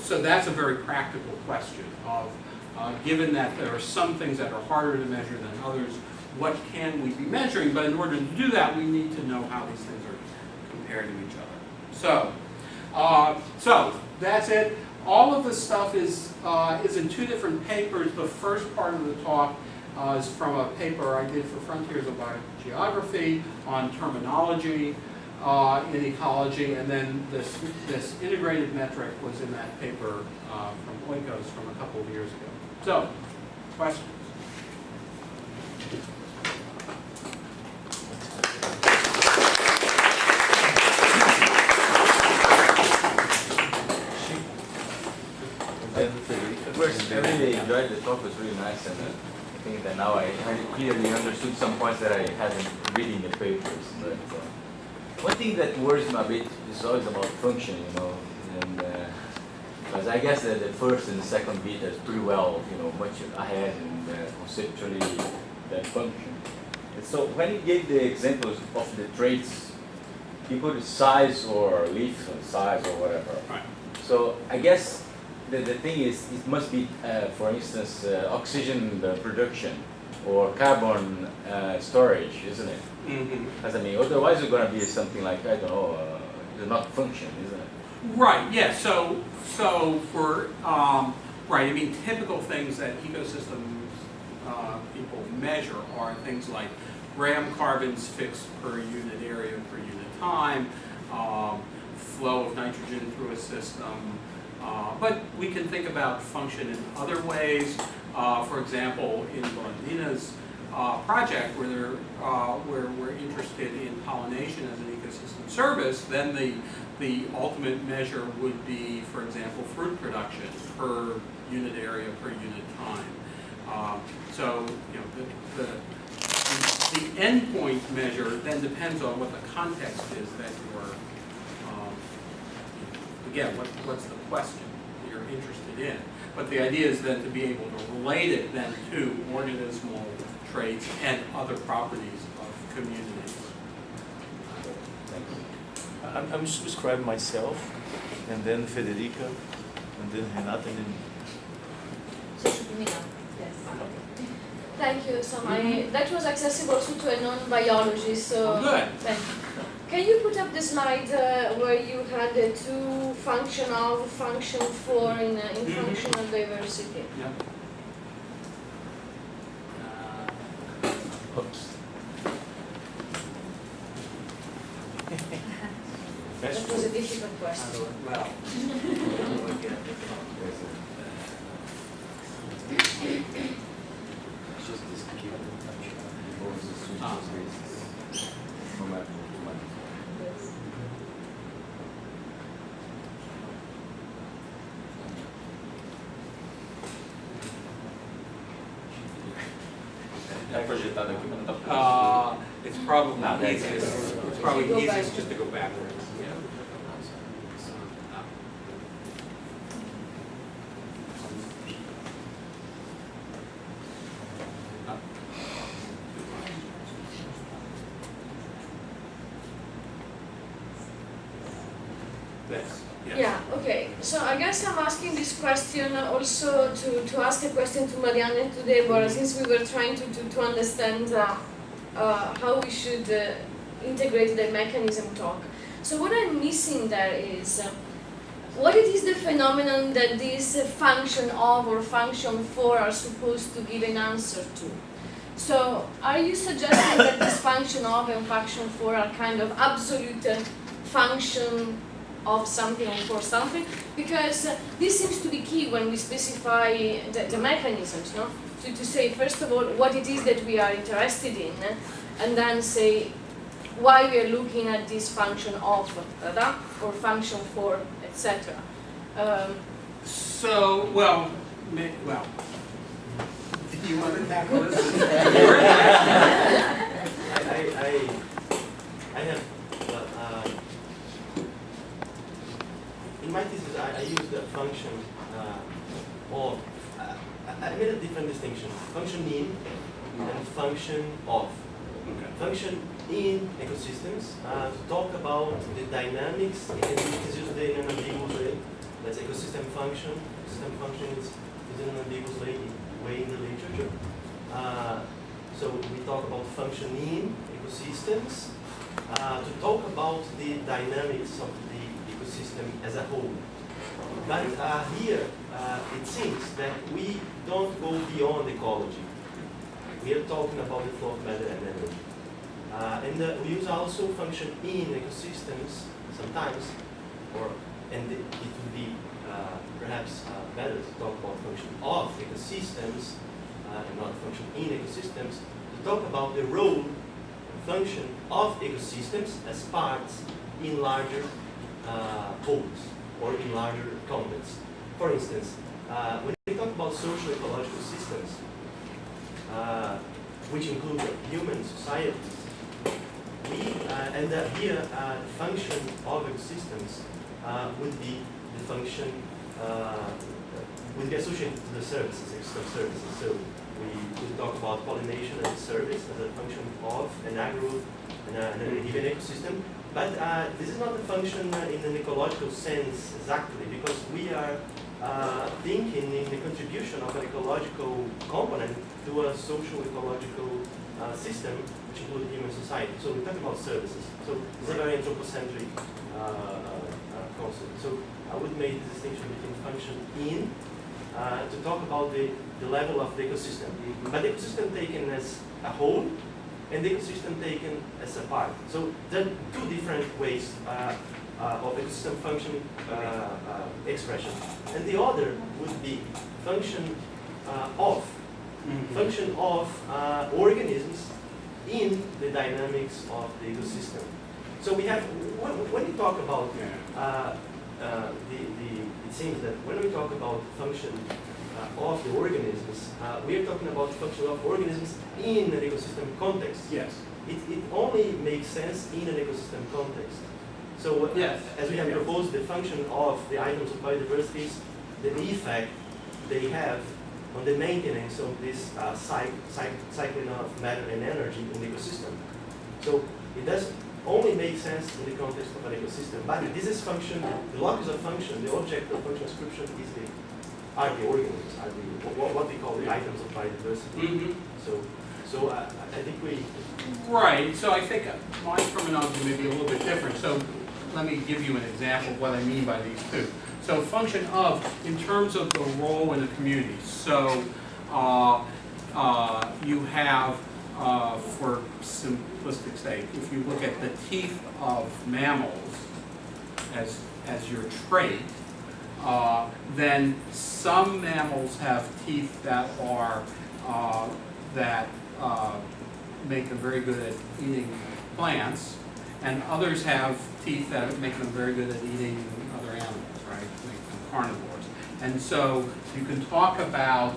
so that's a very practical question of, given that there are some things that are harder to measure than others, what can we be measuring? But in order to do that, we need to know how these things are compared to each other. So that's it. All of this stuff is in two different papers. The first part of the talk is from a paper I did for Frontiers of Biogeography on terminology in ecology, and then this integrated metric was in that paper from Oikos from a couple of years ago. So, questions? I really enjoyed the talk. It was really nice, and I think that now I clearly understood some points that I hadn't read in the papers. But one thing that worries me a bit is always about function, and because I guess that the first and the second bit is pretty well, much ahead and conceptually that function. And so when you gave the examples of the traits, you put size or leaf size or whatever. Right. So I guess the thing is, it must be, for instance, oxygen production or carbon storage, isn't it? Mm-hmm. Because otherwise it's going to be something like, I don't know, it's not function, isn't it? Right. Yeah. So for right. Typical things that ecosystems people measure are things like gram carbons fixed per unit area per unit time, flow of nitrogen through a system. But we can think about function in other ways. For example, in Ondina's project, where we're interested in pollination as an ecosystem service, then the ultimate measure would be, for example, fruit production per unit area per unit time. So the endpoint measure then depends on what the context is that you're. Again, what's the question that you're interested in? But the idea is then to be able to relate it then to organismal traits and other properties of communities. I'm just describing myself, and then Federica, and then Renata, and then... So should be me now? Yes. Thank you. So that was accessible also to a non-biologist. So Good. Thank you. Can you put up the slide where you had the two function of, function for in functional diversity? Yeah. Oops. That was a difficult question. Well. It's probably easiest. It's probably easiest just to go backwards. Yeah. This. Yes. Yeah, okay. So I guess I'm asking this question also to ask a question to Marianne and to Deborah, since we were trying to understand how we should integrate the mechanism talk. So what I'm missing there is, what it is the phenomenon that this function of or function for are supposed to give an answer to? So are you suggesting that this function of and function for are kind of absolute function of something and for something, because this seems to be key when we specify the mechanisms, no? To say, first of all, what it is that we are interested in, and then say why we are looking at this function of, or function for, etc. So, well, do you want to tackle this? I have, in my thesis, I used the function of, I made a different distinction, function in and function of. Okay. Function in ecosystems to talk about the dynamics, and it is used in an ambiguous way. That's ecosystem function. Ecosystem function is in an ambiguous way in the literature. So we talk about function in ecosystems to talk about the dynamics of the ecosystem as a whole. But here it seems that we don't go beyond ecology. We are talking about the flow of matter and energy. And we use also function in ecosystems sometimes, and it would be perhaps better to talk about function of ecosystems and not function in ecosystems, to talk about the role and function of ecosystems as parts in larger wholes or in larger contexts. For instance, when we talk about social ecological systems, which include human societies, here the function of ecosystems would be the function would be associated to the services, ecosystem services. So we could talk about pollination as a service, as a function of an agro and a given ecosystem. But this is not a function in an ecological sense exactly, because we are thinking in the contribution of an ecological component to a social ecological system, which includes human society. So we're talking about services. So it's a very anthropocentric concept. So I would make the distinction between function in to talk about the level of the ecosystem. But the ecosystem taken as a whole and the ecosystem taken as a part. So there are two different ways of ecosystem function expression. And the other would be function of. Function of organisms in the dynamics of the ecosystem. So we have, when we talk about it seems that when we talk about function of the organisms, we are talking about function of organisms in an ecosystem context. Yes. It only makes sense in an ecosystem context. So yes. As we have proposed, the function of the items of biodiversity, the effect they have on the maintenance of this cycling of matter and energy in the ecosystem. So it does only make sense in the context of an ecosystem. But this is function, the locus of function, the object of function description is are the organisms, are what we call the items of biodiversity. So I think we... Right, so I think my terminology may be a little bit different. So let me give you an example of what I mean by these two. So function of, in terms of the role in a community. So you have, for simplistic sake, if you look at the teeth of mammals as your trait, then some mammals have teeth that are make them very good at eating plants, and others have teeth that make them very good at eating other animals, right? Make them carnivores. And so you can talk about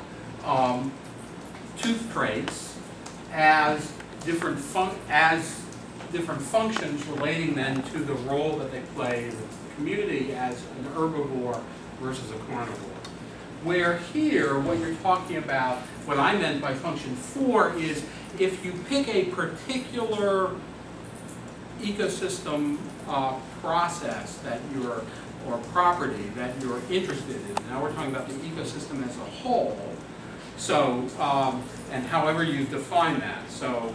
tooth traits as different functions relating then to the role that they play in the community as an herbivore versus a carnivore. Where here, what you're talking about, what I meant by function 4 is if you pick a particular ecosystem process that you're, or property that you're interested in. Now we're talking about the ecosystem as a whole. So, and however you define that. So,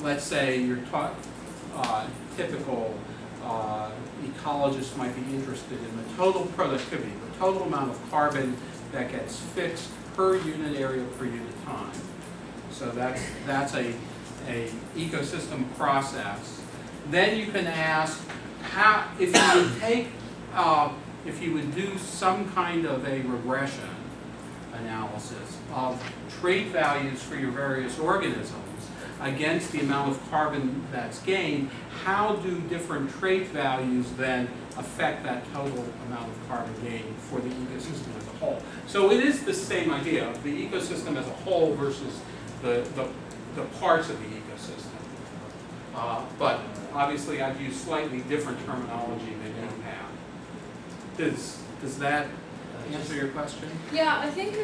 let's say you're typical ecologists might be interested in the total productivity, the total amount of carbon that gets fixed per unit area per unit time. So that's a ecosystem process. Then you can ask how, if you would take if you would do some kind of a regression analysis of trait values for your various organisms against the amount of carbon that's gained, how do different trait values then affect that total amount of carbon gained for the ecosystem as a whole? So it is the same idea of the ecosystem as a whole versus the parts of the ecosystem. But obviously I've used slightly different terminology than you have. Does that answer your question? Yeah, I think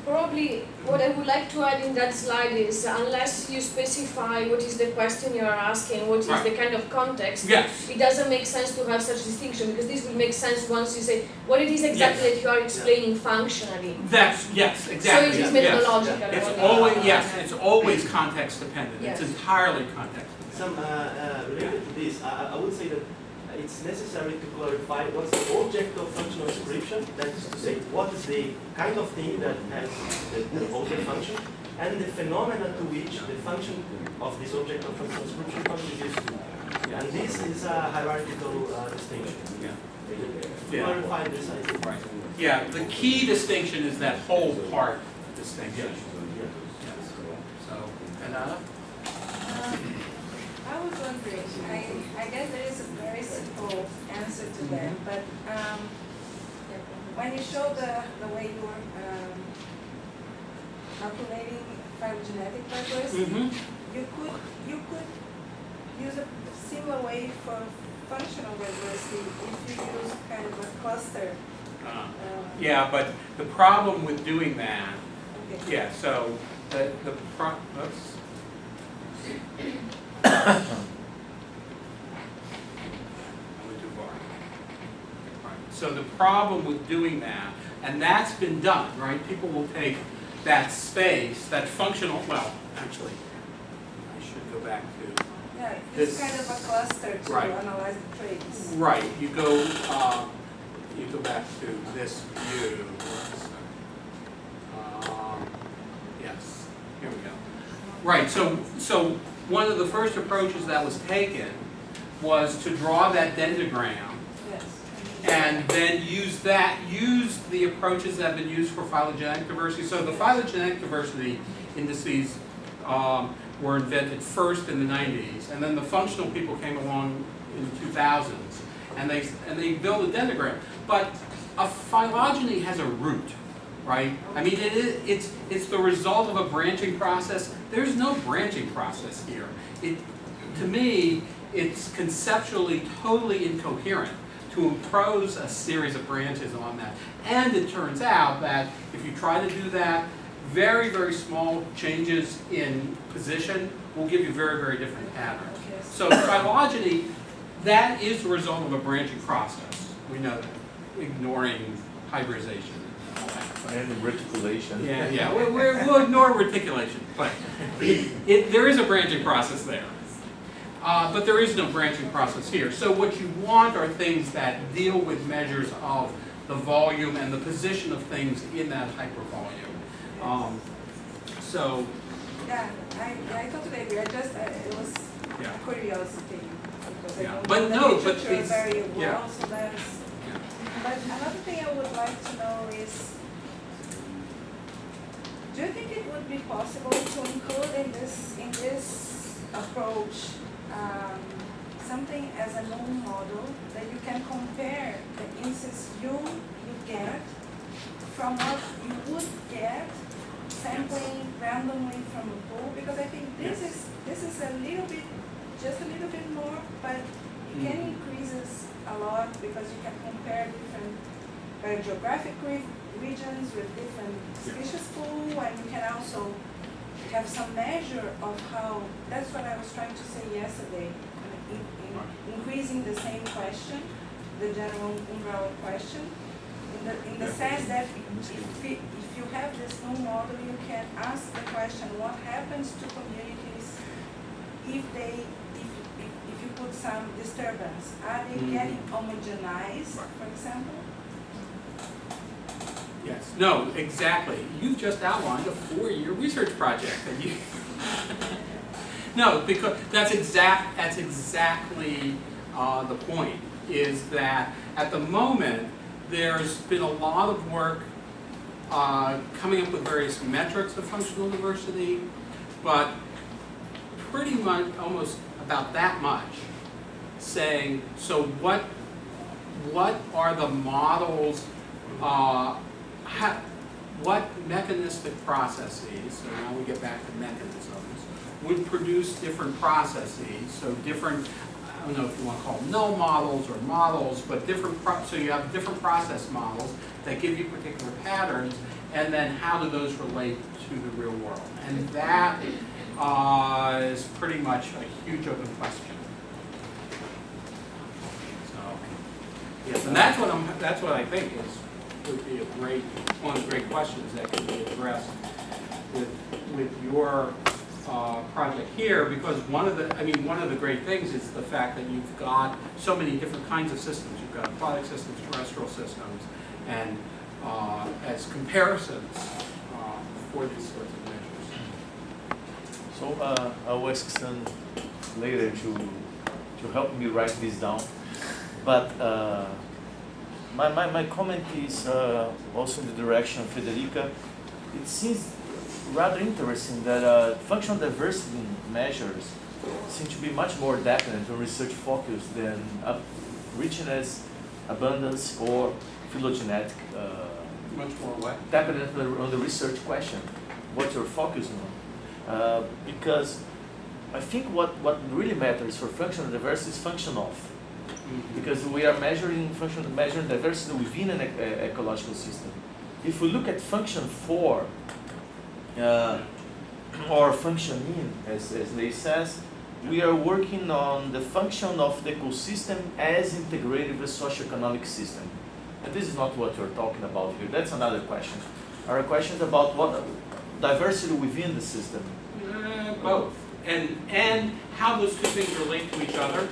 probably what I would like to add in that slide is, unless you specify what is the question you are asking, what is the kind of context, Yes. it doesn't make sense to have such distinction, because this will make sense once you say what it is exactly that you are explaining functionally. Yes, exactly. So it is Yes. methodological. It's what always, you are- yes, it's always context dependent. Yes. It's entirely context dependent. Some related to this, I would say that it's necessary to clarify what's the object of functional description. That is to say, what is the kind of thing that has the object function, and the phenomena to which the function of this object of functional description contributes to. And this is a hierarchical distinction. Yeah. Clarify this idea. Right. Yeah, the key distinction is that whole part distinction. Yes. So, Anna? I was wondering, I guess there is a very simple answer to that, but when you show the way you were calculating phylogenetic diversity, you could use a similar way for functional diversity if you use kind of a cluster. Yeah, but the problem with doing that, Okay. yeah, so the oops. I went too far. Right. So the problem with doing that, and that's been done, right? People will take that space, that functional, well, actually, I should go back to, Yeah, This- it's kind of a cluster to Right. analyze the traits. right, you go back to this view. Yes, here we go. Right, so one of the first approaches that was taken was to draw that dendrogram Yes. and then use the approaches that have been used for phylogenetic diversity. So the phylogenetic diversity indices were invented first in the 90s, and then the functional people came along in the 2000s, and they built a dendrogram. But a phylogeny has a root, right? I mean, it's the result of a branching process. There's no branching process here. To me, it's conceptually totally incoherent to impose a series of branches on that. And it turns out that if you try to do that, very, very small changes in position will give you very, very different patterns. Yes. So phylogeny, that is the result of a branching process. We know that, ignoring hybridization and all that. And reticulation. Yeah, we'll ignore reticulation, but there is a branching process there. But there is no branching process here. So what you want are things that deal with measures of the volume and the position of things in that hypervolume. So, Yeah, I totally agree. It was yeah. a curiosity. Because I Yeah. don't But know no, the but literature it's- very well, yeah. so that's. Yeah. But another thing I would like to know is, do you think it would be possible to include in this approach something as a known model that you can compare the insights you get from what you would get sampling randomly from a pool? Because I think this is a little bit, just a little bit more, but it can increases a lot because you can compare different geographic regions with different species pool, and you can also have some measure of how, that's what I was trying to say yesterday, in increasing the same question, the general umbrella question, in the sense that if you have this new model, you can ask the question, what happens to communities if you put some disturbance? Are they getting homogenized, for example? Yes. No, exactly. You've just outlined a 4-year research project. And you no, because that's exactly the point. is that at the moment, there's been a lot of work coming up with various metrics of functional diversity, but pretty much almost about that much saying, so what are the models, what mechanistic processes, so now we get back to mechanisms, would produce different processes, so different, I don't know if you want to call them null models or models, but different, so you have different process models that give you particular patterns, and then how do those relate to the real world? And that is pretty much a huge open question. So, yes, and that's what I think would be one of the great questions that can be addressed with your project here, because one of the great things is the fact that you've got so many different kinds of systems. You've got aquatic systems, terrestrial systems, and as comparisons for these sorts of measures. So I'll ask Sam later to help me write this down. But my comment is also in the direction of Federica. It seems rather interesting that functional diversity measures seem to be much more dependent on research focus than richness, abundance, or phylogenetic. Much more what? Dependent on the research question, what you're focusing on. Because I think what really matters for functional diversity is function of. Because we are measuring diversity within an ecological system. If we look at function for, or function in, as Lei says, we are working on the function of the ecosystem as integrated with the socioeconomic system. And this is not what we're talking about here. That's another question. Our question is about what diversity within the system. Both. And how those two things relate to each other.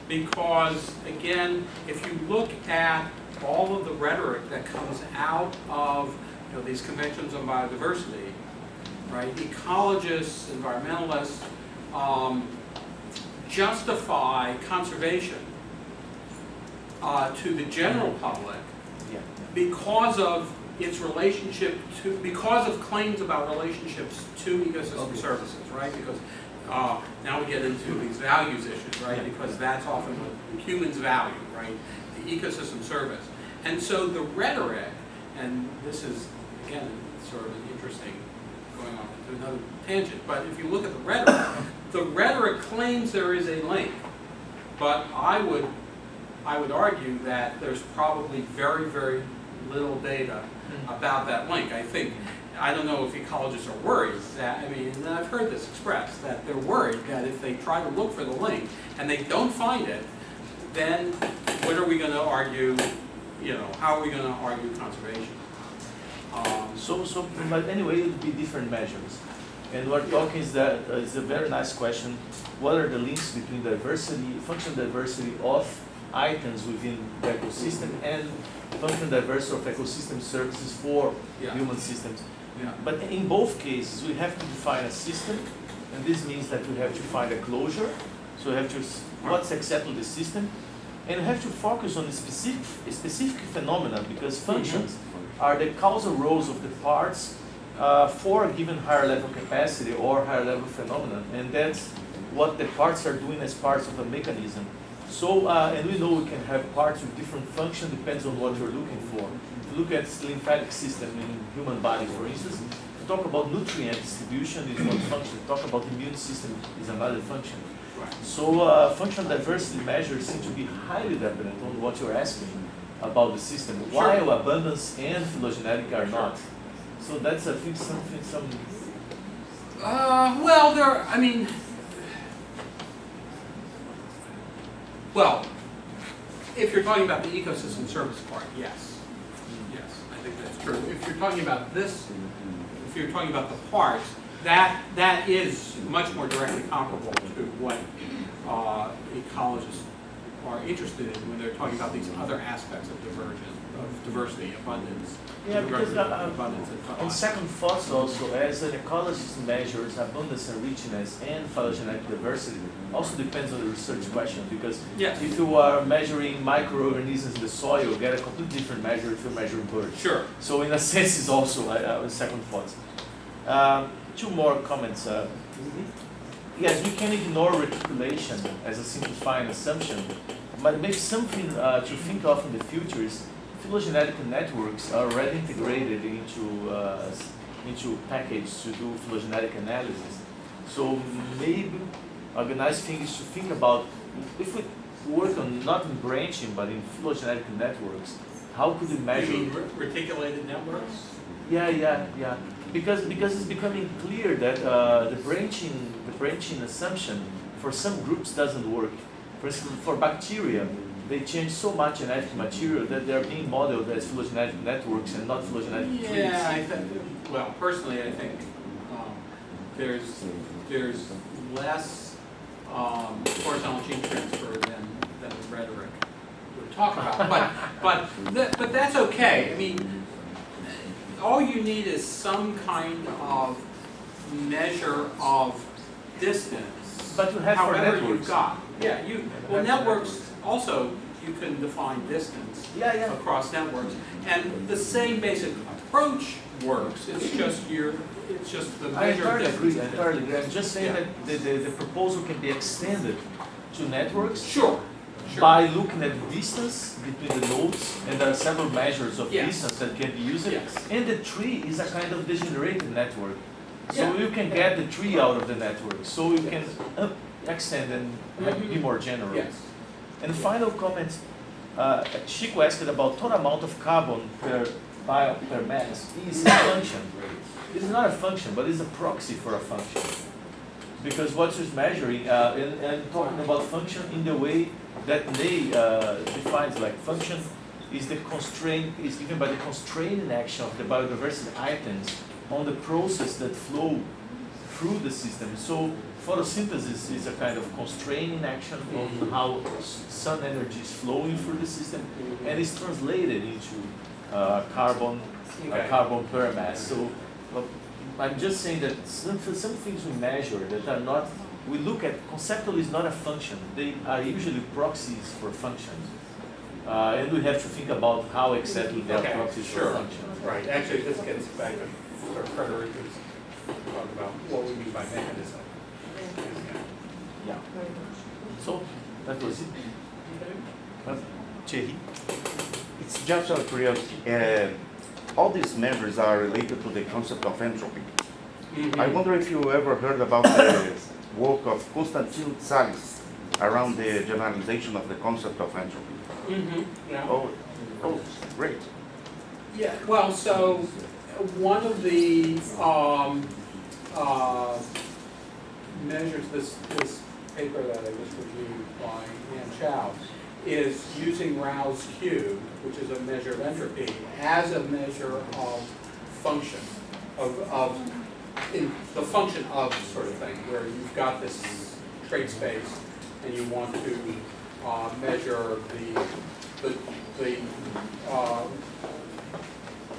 Because, again, if you look at all of the rhetoric that comes out of these conventions on biodiversity, right? Ecologists, environmentalists justify conservation to the general public because of its relationship to, because of claims about relationships to ecosystem services, right? Because now we get into these values issues, right? Because that's often what humans value, right? The ecosystem service. And so the rhetoric, and this is, again, sort of an interesting, going off into another tangent, but if you look at the rhetoric claims there is a link, but I would argue that there's probably very, very little data about that link. I don't know if ecologists are worried that, and I've heard this expressed, that they're worried that if they try to look for the link and they don't find it, then what are we going to argue, how are we going to argue conservation? But anyway, it would be different measures. And what we're talking is that it's a very nice question. What are the links between diversity, functional diversity of items within the ecosystem and functional diversity of ecosystem services for human systems? Yeah. But in both cases, we have to define a system, and this means that we have to find a closure. So we have to, what's exactly the system? And we have to focus on a specific phenomena, because functions are the causal roles of the parts for a given higher level capacity or higher level phenomenon, and that's what the parts are doing as parts of a mechanism. So, and we know we can have parts with different function, depends on what you're looking for. If you look at lymphatic system in human body, for instance, we talk about nutrient distribution is one function, talk about immune system is another function. Right. So, functional diversity measures seem to be highly dependent on what you're asking about the system, while abundance and phylogenetic are not. So that's, I think, some. Well, if you're talking about the ecosystem service part, yes. Yes, I think that's true. If you're talking about this, if you're talking about the parts, that is much more directly comparable to what ecologists are interested in when they're talking about these other aspects of diversion. of diversity, abundance. Yeah, because abundance and on second thoughts also, as an ecologist measures abundance and richness and phylogenetic diversity, also depends on the research question, because Yes. if you are measuring microorganisms in the soil, you get a completely different measure if you're measuring birds. Sure. So in a sense, it's also a second thoughts. Two more comments. Yes, we can ignore reticulation as a simplifying assumption, but maybe something to think of in the future is phylogenetic networks are already integrated into package to do phylogenetic analysis. So maybe a nice thing is to think about, if we work on not in branching but in phylogenetic networks, how could we measure? You mean reticulated networks? Yeah. Because it's becoming clear that the branching assumption for some groups doesn't work. For instance, for bacteria, they change so much genetic material that they are being modeled as phylogenetic networks and not phylogenetic trees. Yeah, I think. Well, personally, I think there's less horizontal gene transfer than rhetoric would talk about. But that's okay. I mean, all you need is some kind of measure of distance. But you have for however networks. you've got. Yeah, networks also you can define distance Yeah. across networks, and the same basic approach works. It's just the I measure of entirely distance. agree. I'm just saying Yeah. that the proposal can be extended to networks Sure. by looking at the distance between the nodes, and there are several measures of Yes. distance that can be used. Yes. And the tree is a kind of degenerated network. So Yeah. you can get the tree out of the network. So you can extend and be more general. Yes. And final comment, Chico asked about total amount of carbon per mass is a function. It's not a function, but it's a proxy for a function. Because what it's measuring, and talking about function in the way that Ney defines, like function is given by the constraining action of the biodiversity items on the process that flow through the system. So photosynthesis is a kind of constraining action on how sun energy is flowing through the system, and is translated into carbon per mass. So I'm just saying that some things we measure that are not, we look at conceptually is not a function. They are usually proxies for functions. And we have to think about how exactly they are proxies for functions. Right. Actually, this gets back to Frederica's talk about what we mean by mechanism. Yeah. So that was it. Thierry? It's just out of curiosity. All these measures are related to the concept of entropy. I wonder if you ever heard about the work of Constantin Tsalis around the generalization of the concept of entropy. Yeah. Oh, great. Yeah. Well, so one of the measures, this paper that I just reviewed by Ann Chow, is using Rao's cube, which is a measure of entropy, as a measure of function, in the function of sort of thing, where you've got this trait space and you want to measure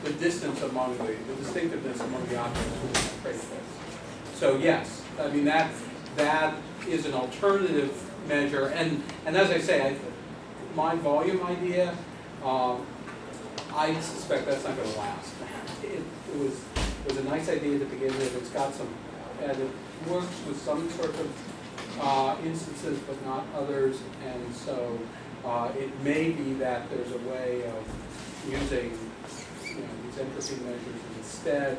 the distance among the distinctiveness among the objects within that trait space. So yes, I mean that is an alternative measure, and as I say, my volume idea, I suspect that's not going to last. It was a nice idea to begin with. It's got some, and it works with some sort of instances, but not others, and so it may be that there's a way of using these entropy measures instead,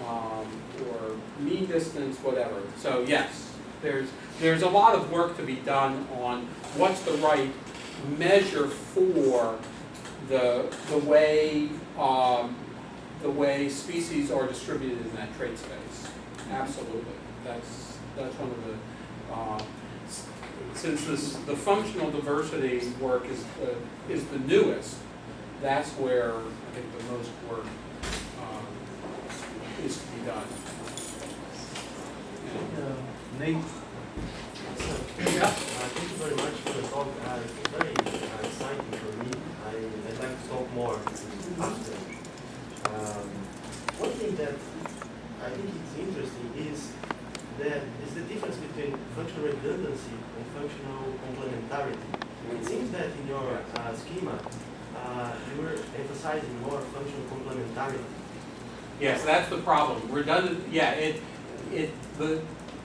or mean distance, whatever. So yes, there's a lot of work to be done on what's the right measure for the way species are distributed in that trait space. Absolutely, that's one of the since the functional diversity work is the newest. That's where I think the most work is to be done. Nate? Thank you very much for the talk. It's very exciting for me. I'd like to talk more. thing that I think is interesting is the difference between functional redundancy and functional complementarity. It seems that in your schema, you were emphasizing more functional complementarity. Yes, that's the problem. Redundant, yeah,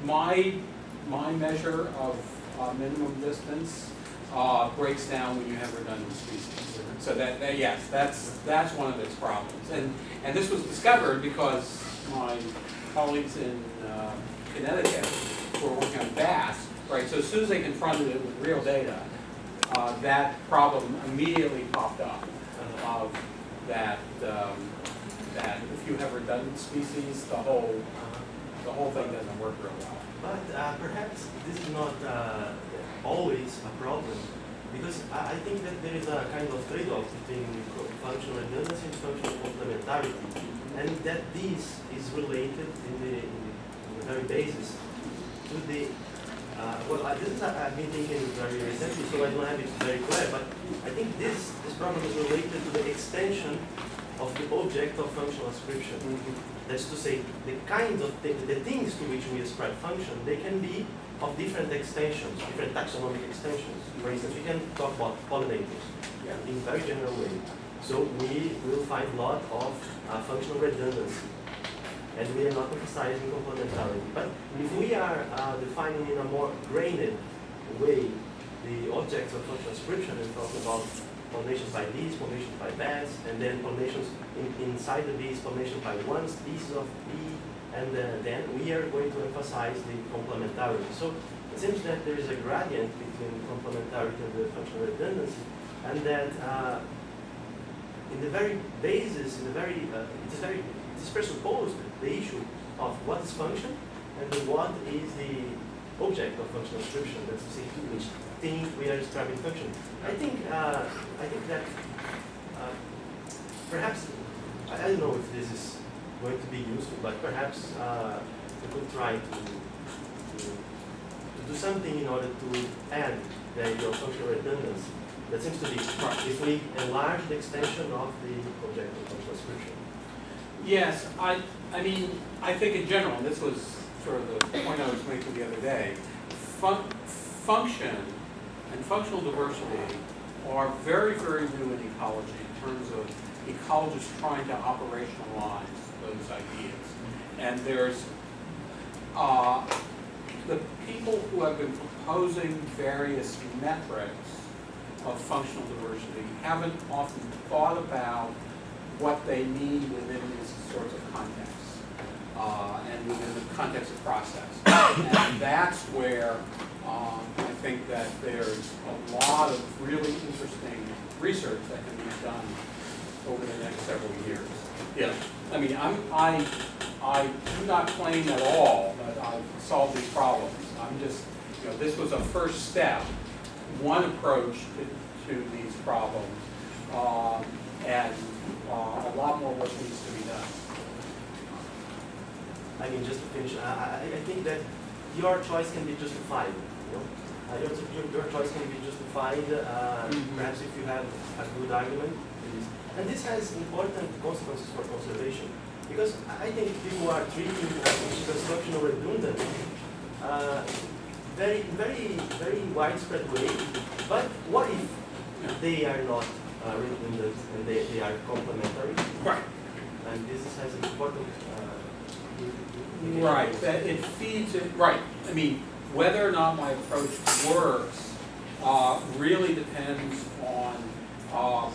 my measure of minimum distance breaks down when you have redundant species. So yes, that's one of its problems. And this was discovered because my colleagues in Connecticut were working on BAS, right? So as soon as they confronted it with real data, that problem immediately popped up of that if you have redundant species, the whole thing doesn't work real well. But perhaps this is not always a problem, because I think that there is a kind of trade-off between functional redundancy and functional complementarity, and that this is related in the very basis to the this is I've been thinking very recently, so I don't have it very clear, but I think this problem is related to the extension of the object of functional ascription. That's to say, the kinds of the things to which we ascribe function, they can be of different extensions, different taxonomic extensions. For instance, we can talk about pollinators in a very general way. So we will find a lot of functional redundancy, and we are not emphasizing complementarity. But if we are defining in a more grained way the objects of functional ascription and talk about pollinations by bees, pollinations by bats, and then pollinations inside the bees, pollination by one species of bee, and then we are going to emphasize the complementarity. So it seems that there is a gradient between complementarity and the functional redundancy, and that in the very basis, it is presupposed the issue of what is function and what is the object of functional ascription. That's to say, to which thing we are describing function. I think that perhaps I don't know if this is going to be useful, but perhaps we could try to do something in order to add the idea of functional redundancy. That seems to be if we enlarge the extension of the object of functional ascription. Yes, I mean, I think in general, and this was sort of the point I was making the other day, function and functional diversity are very, very new in ecology in terms of ecologists trying to operationalize those ideas. And there's the people who have been proposing various metrics of functional diversity haven't often thought about what they mean within these sorts of contexts and within the context of process. And that's where I think that there's a lot of really interesting research that can be done over the next several years. Yeah, I mean, I do not claim at all that I've solved these problems. I'm just, this was a first step, one approach to these problems, and a lot more work needs to be done. I mean, just to finish, I think that your choice can be justified. Your choice can be justified, perhaps if you have a good argument. And this has important consequences for conservation, because I think people are treating construction of redundant very, very, very widespread way. But what if they are not redundant and they are complementary? Right. And this has important. Right. That it feeds it. Right. I mean, whether or not my approach works really depends on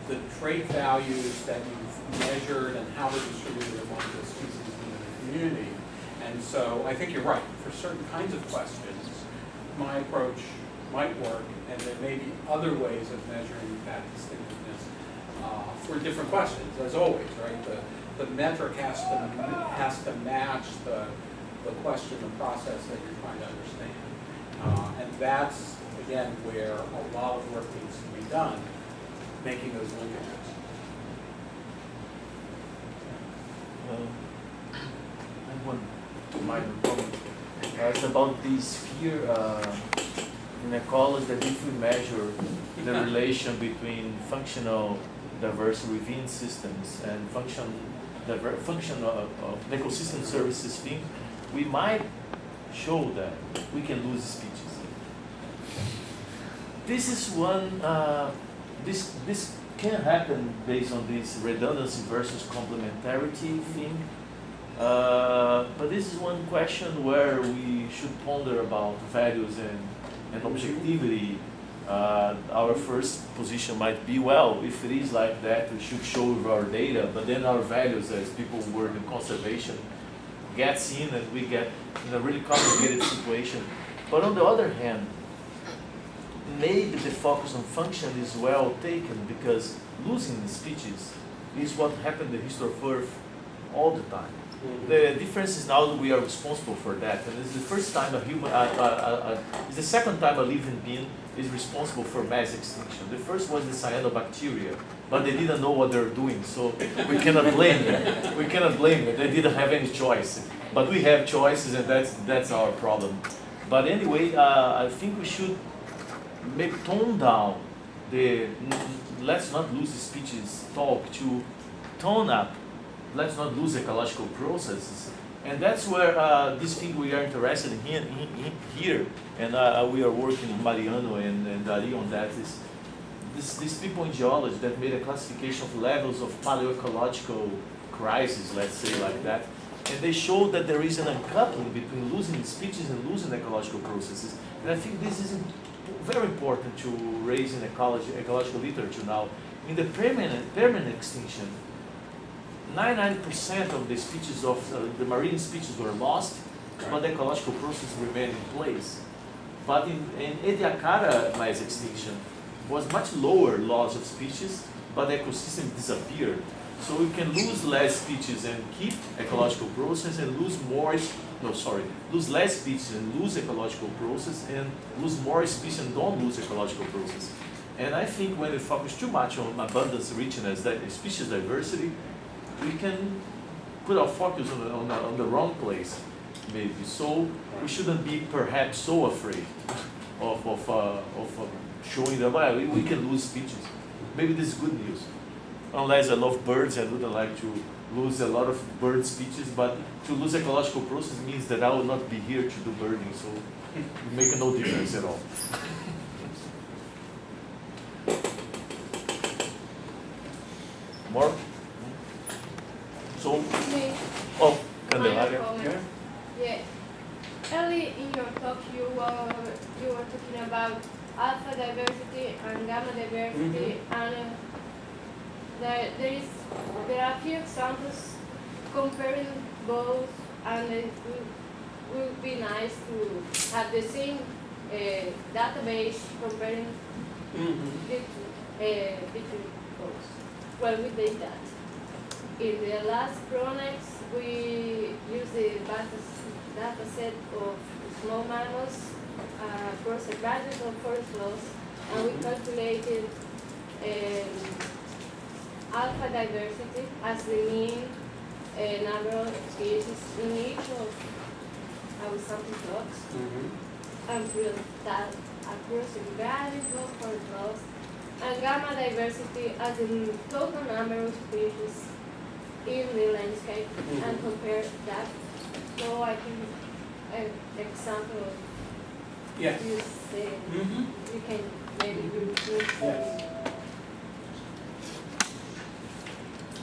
the trait values that you've measured and how they're distributed among the species in the community. And so I think you're right. For certain kinds of questions, my approach might work, and there may be other ways of measuring that distinctiveness for different questions, as always, right? The metric has to match the question, the process that you're trying to understand. And that's, again, where a lot of work needs to be done, making those linkages. I have one minor comment. It's about the sphere in ecology, that if we measure the relation between functional diversity within systems and functional function of the ecosystem services thing, we might show that we can lose species. This is one, this can happen based on this redundancy versus complementarity thing. But this is one question where we should ponder about values and objectivity. Our first position might be, well, if it is like that, we should show with our data, but then our values as people who work in conservation gets in and we get in a really complicated situation. But on the other hand, maybe the focus on function is well taken, because losing the species is what happened in the history of Earth all the time. The difference is now that we are responsible for that, and it's the first time a human, it's the second time a living being is responsible for mass extinction. The first was the cyanobacteria, but they didn't know what they're doing, so we cannot blame them. We cannot blame them. They didn't have any choice, but we have choices, and that's our problem. But anyway, I think we should maybe tone down the let's not lose the species talk to tone up. Let's not lose ecological processes, and that's where this thing we are interested in here, and we are working with Mariano and Dari on that. Is these people in geology that made a classification of levels of paleoecological crisis, let's say like that, and they showed that there is an uncoupling between losing species and losing ecological processes. And I think this is very important to raise in ecological literature now. In the permanent extinction, 99% of the species of the marine species were lost, but the ecological process remained in place. But in Ediacara mass extinction was much lower loss of species, but the ecosystem disappeared. So we can lose less species and keep ecological process, and lose less species and lose ecological process, and lose more species and don't lose ecological process. And I think when we focus too much on abundance, richness, that species diversity, we can put our focus on the wrong place, maybe. So we shouldn't be perhaps so afraid of showing that, well, we can lose species. Maybe this is good news. Unless I love birds, I wouldn't like to lose a lot of bird species, but to lose ecological process means that I will not be here to do birding, so it makes no difference at all. More? So, Me. oh, Minor Candelaria. comment. Yeah. Early in your talk, you were talking about alpha diversity and gamma diversity, and there are a few examples comparing both, and it would be nice to have the same database comparing between both. Well, we did that. In the last Pronex, we used the data set of small mammals, process values of forest loss, and we calculated alpha diversity as the mean number of species in each of our sample plots, and put that across the values of forest loss, and gamma diversity as the total number of species in the landscape, and compare that. So I think an example of Yes. you say you can maybe do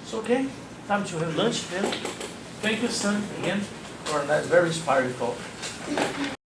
So okay, time to have lunch then. Thank you, son, again, for that very inspiring talk.